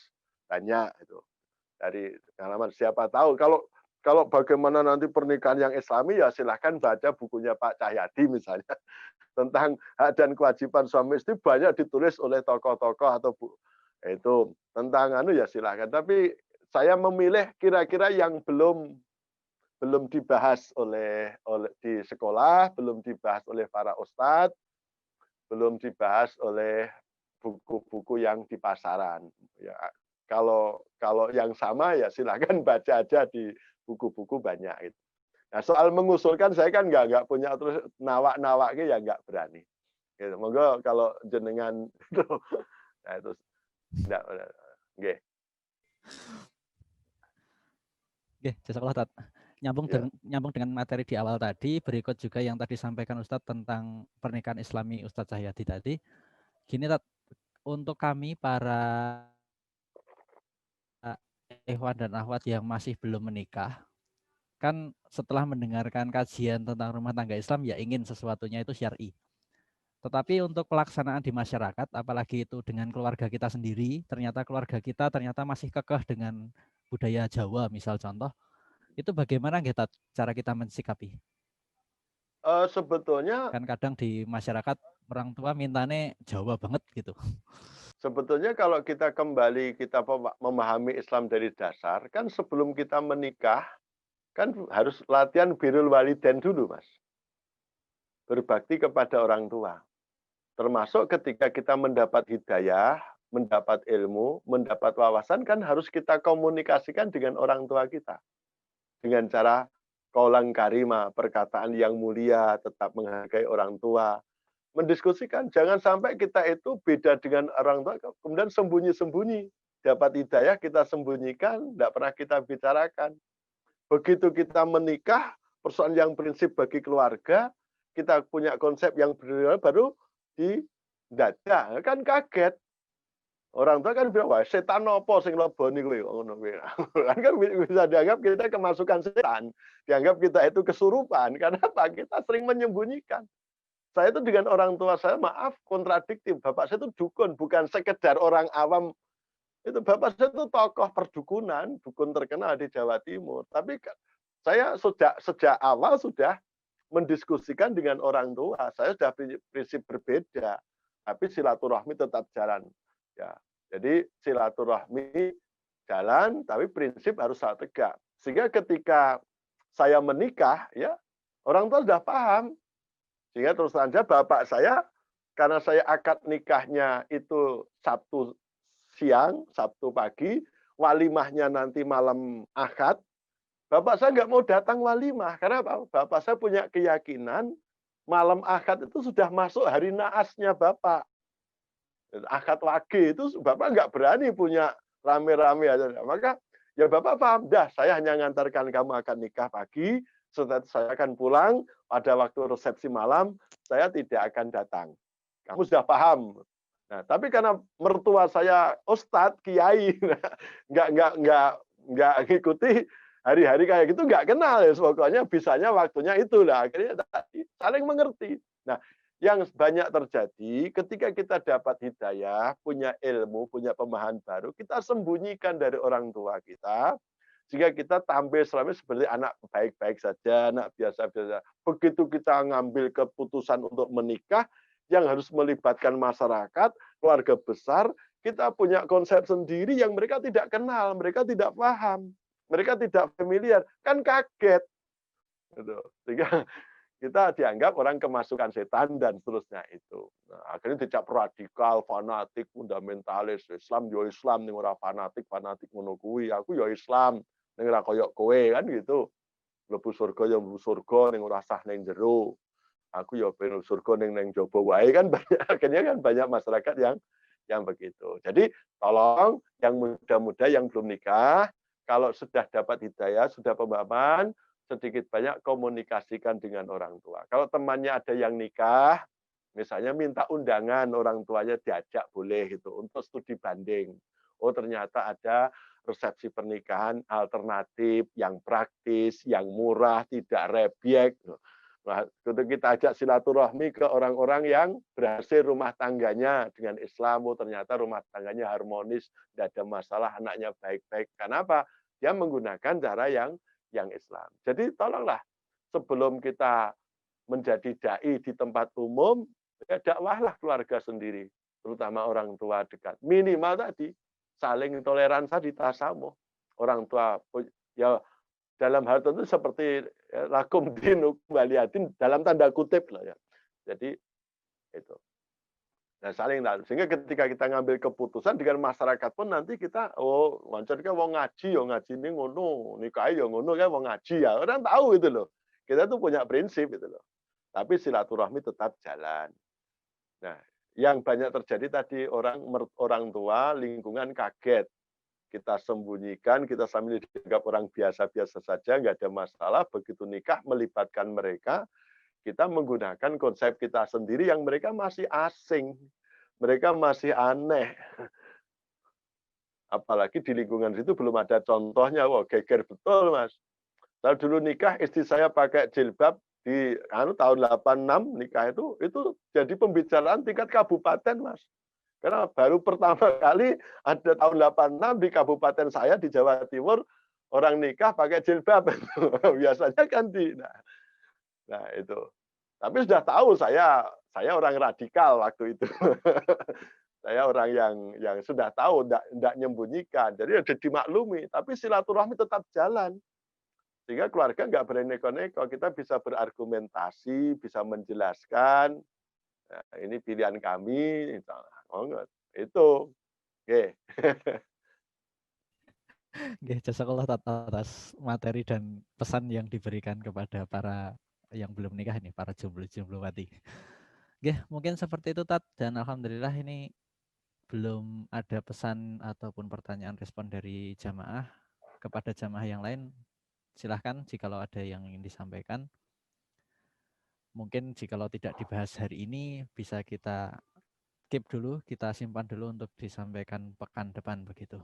banyak itu. Dari pengalaman, siapa tahu kalau bagaimana nanti pernikahan yang Islami, ya silahkan baca bukunya Pak Cahyadi misalnya tentang hak dan kewajiban suami istri, banyak ditulis oleh tokoh-tokoh atau itu tentang ya silahkan. Tapi saya memilih kira-kira yang belum dibahas oleh di sekolah, belum dibahas oleh para ustadz, belum dibahas oleh buku-buku yang di pasaran. Ya, kalau yang sama ya silakan baca aja di buku-buku banyak itu. Nah, soal mengusulkan saya kan nggak punya terus nawak-nawak ya nggak berani. Gitu. Monggo kalau jenengan itu, nah itu enggak, nggih. Oke, jazakallah Tat. Nyambung dengan materi di awal tadi, berikut juga yang tadi sampaikan Ustadz tentang pernikahan Islami Ustadz Cahyadi tadi. Gini Tat, untuk kami para ikhwan dan akhwat yang masih belum menikah, kan setelah mendengarkan kajian tentang rumah tangga Islam ya ingin sesuatunya itu syar'i. Tetapi untuk pelaksanaan di masyarakat, apalagi itu dengan keluarga kita sendiri, ternyata keluarga kita ternyata masih kekeh dengan budaya Jawa, misal contoh, itu bagaimana kita cara kita mensikapi? Sebetulnya Kan kadang di masyarakat orang tua mintanya Jawa banget gitu. Sebetulnya kalau kita kembali kita memahami Islam dari dasar, kan sebelum kita menikah, kan harus latihan birrul walidain dulu, Mas. Berbakti kepada orang tua. Termasuk ketika kita mendapat hidayah, mendapat ilmu, mendapat wawasan, kan harus kita komunikasikan dengan orang tua kita. Dengan cara qaulan karima, perkataan yang mulia, tetap menghargai orang tua, mendiskusikan. Jangan sampai kita itu beda dengan orang tua, kemudian sembunyi-sembunyi. Dapat hidayah kita sembunyikan, tidak pernah kita bicarakan. Begitu kita menikah, persoalan yang prinsip bagi keluarga, kita punya konsep yang berbeda, baru didadak. Kan kaget. Orang tua kan bilang, wah setan apa sing leboni kowe ngono kuwi. Kan bisa dianggap kita kemasukan setan, dianggap kita itu kesurupan. Karena apa? Kita sering menyembunyikan. Saya itu dengan orang tua saya, maaf, kontradiktif. Bapak saya itu dukun, bukan sekedar orang awam. Itu bapak saya itu tokoh perdukunan, dukun terkenal di Jawa Timur. Tapi saya sejak awal sudah mendiskusikan dengan orang tua. Saya sudah prinsip berbeda, tapi silaturahmi tetap jalan. Ya, jadi silaturahmi jalan, tapi prinsip harus sangat tegak. Sehingga ketika saya menikah, ya orang tua sudah paham. Sehingga terus saja bapak saya, karena saya akad nikahnya itu Sabtu siang, Sabtu pagi, walimahnya nanti malam akad, bapak saya nggak mau datang walimah. Karena apa? Bapak saya punya keyakinan malam akad itu sudah masuk hari naasnya bapak. Akad wage itu bapak nggak berani punya rame-rame aja. Maka ya bapak paham, dah saya hanya ngantarkan kamu akan nikah pagi, setelah saya akan pulang, pada waktu resepsi malam, saya tidak akan datang. Kamu sudah paham. Nah, tapi karena mertua saya ustadz, kiai, nggak ngikuti hari-hari kayak gitu, nggak kenal ya. Pokoknya bisanya waktunya itulah. Akhirnya saling mengerti. Nah, yang banyak terjadi ketika kita dapat hidayah, punya ilmu, punya pemahaman baru, kita sembunyikan dari orang tua kita, sehingga kita tampil selama seperti anak baik-baik saja, anak biasa-biasa. Begitu kita ngambil keputusan untuk menikah, yang harus melibatkan masyarakat, keluarga besar, kita punya konsep sendiri yang mereka tidak kenal, mereka tidak paham, mereka tidak familiar, kan kaget. Sehingga kita dianggap orang kemasukan setan dan seterusnya itu. Nah, akhirnya dicap radikal, fanatik, fundamentalis. Islam yo Islam, ning ora fanatik ngono kuwi. Aku yo Islam, ning ora koyo kowe kan gitu. Mlebu surga yo mlebu surga, ning ora sah ning jero. Aku yo pengen surga ning jaba wae kan banyak. Akhirnya kan banyak masyarakat yang begitu. Jadi tolong yang muda-muda yang belum nikah, kalau sudah dapat hidayah, sudah pemahaman, sedikit banyak komunikasikan dengan orang tua. Kalau temannya ada yang nikah, misalnya minta undangan orang tuanya diajak boleh gitu untuk studi banding. Oh ternyata ada resepsi pernikahan alternatif yang praktis, yang murah, tidak rebyek. Nah, kita ajak silaturahmi ke orang-orang yang berhasil rumah tangganya dengan Islam. Oh ternyata rumah tangganya harmonis, tidak ada masalah, anaknya baik-baik. Kenapa? Dia menggunakan cara yang Islam. Jadi tolonglah sebelum kita menjadi dai di tempat umum, ya dakwahlah keluarga sendiri, terutama orang tua dekat. Minimal tadi saling toleransi di tasamuh. Orang tua ya dalam hal tentu seperti ya, lakum dinukum waliyadin dalam tanda kutip lah ya. Jadi itu. Nah, saling sehingga ketika kita ngambil keputusan dengan masyarakat pun nanti kita oh wancen ke wong ngaji ya ngajine ngono, nikah ya ngono kan wong ngaji ya. Orang tahu itu loh. Kita tuh punya prinsip itu loh. Tapi silaturahmi tetap jalan. Nah, yang banyak terjadi tadi orang tua, lingkungan kaget. Kita sembunyikan, kita sambil dianggap orang biasa-biasa saja, nggak ada masalah. Begitu nikah melibatkan mereka, kita menggunakan konsep kita sendiri yang mereka masih asing, mereka masih aneh. Apalagi di lingkungan situ belum ada contohnya, wah geger betul Mas. Saya dulu nikah, istri saya pakai jilbab di tahun 86 nikah itu jadi pembicaraan tingkat kabupaten Mas. Karena baru pertama kali ada tahun 86 di kabupaten saya di Jawa Timur orang nikah pakai jilbab. Biasanya kan nah itu. Tapi sudah tahu saya orang radikal waktu itu. Saya orang yang sudah tahu, enggak nyembunyikan. Jadi sudah dimaklumi, tapi silaturahmi tetap jalan. Sehingga keluarga enggak bereneko-neko, kita bisa berargumentasi, bisa menjelaskan, nah, ini pilihan kami, itu. Oke. Nggih, jazakallah atas materi dan pesan yang diberikan kepada para yang belum nikah ini, para jomblo-jomblowati. Nggih, mungkin seperti itu Tat, dan alhamdulillah ini belum ada pesan ataupun pertanyaan respon dari jamaah. Kepada jamaah yang lain, silahkan jikalau ada yang ingin disampaikan. Mungkin jikalau tidak dibahas hari ini, bisa kita keep dulu, kita simpan dulu untuk disampaikan pekan depan begitu.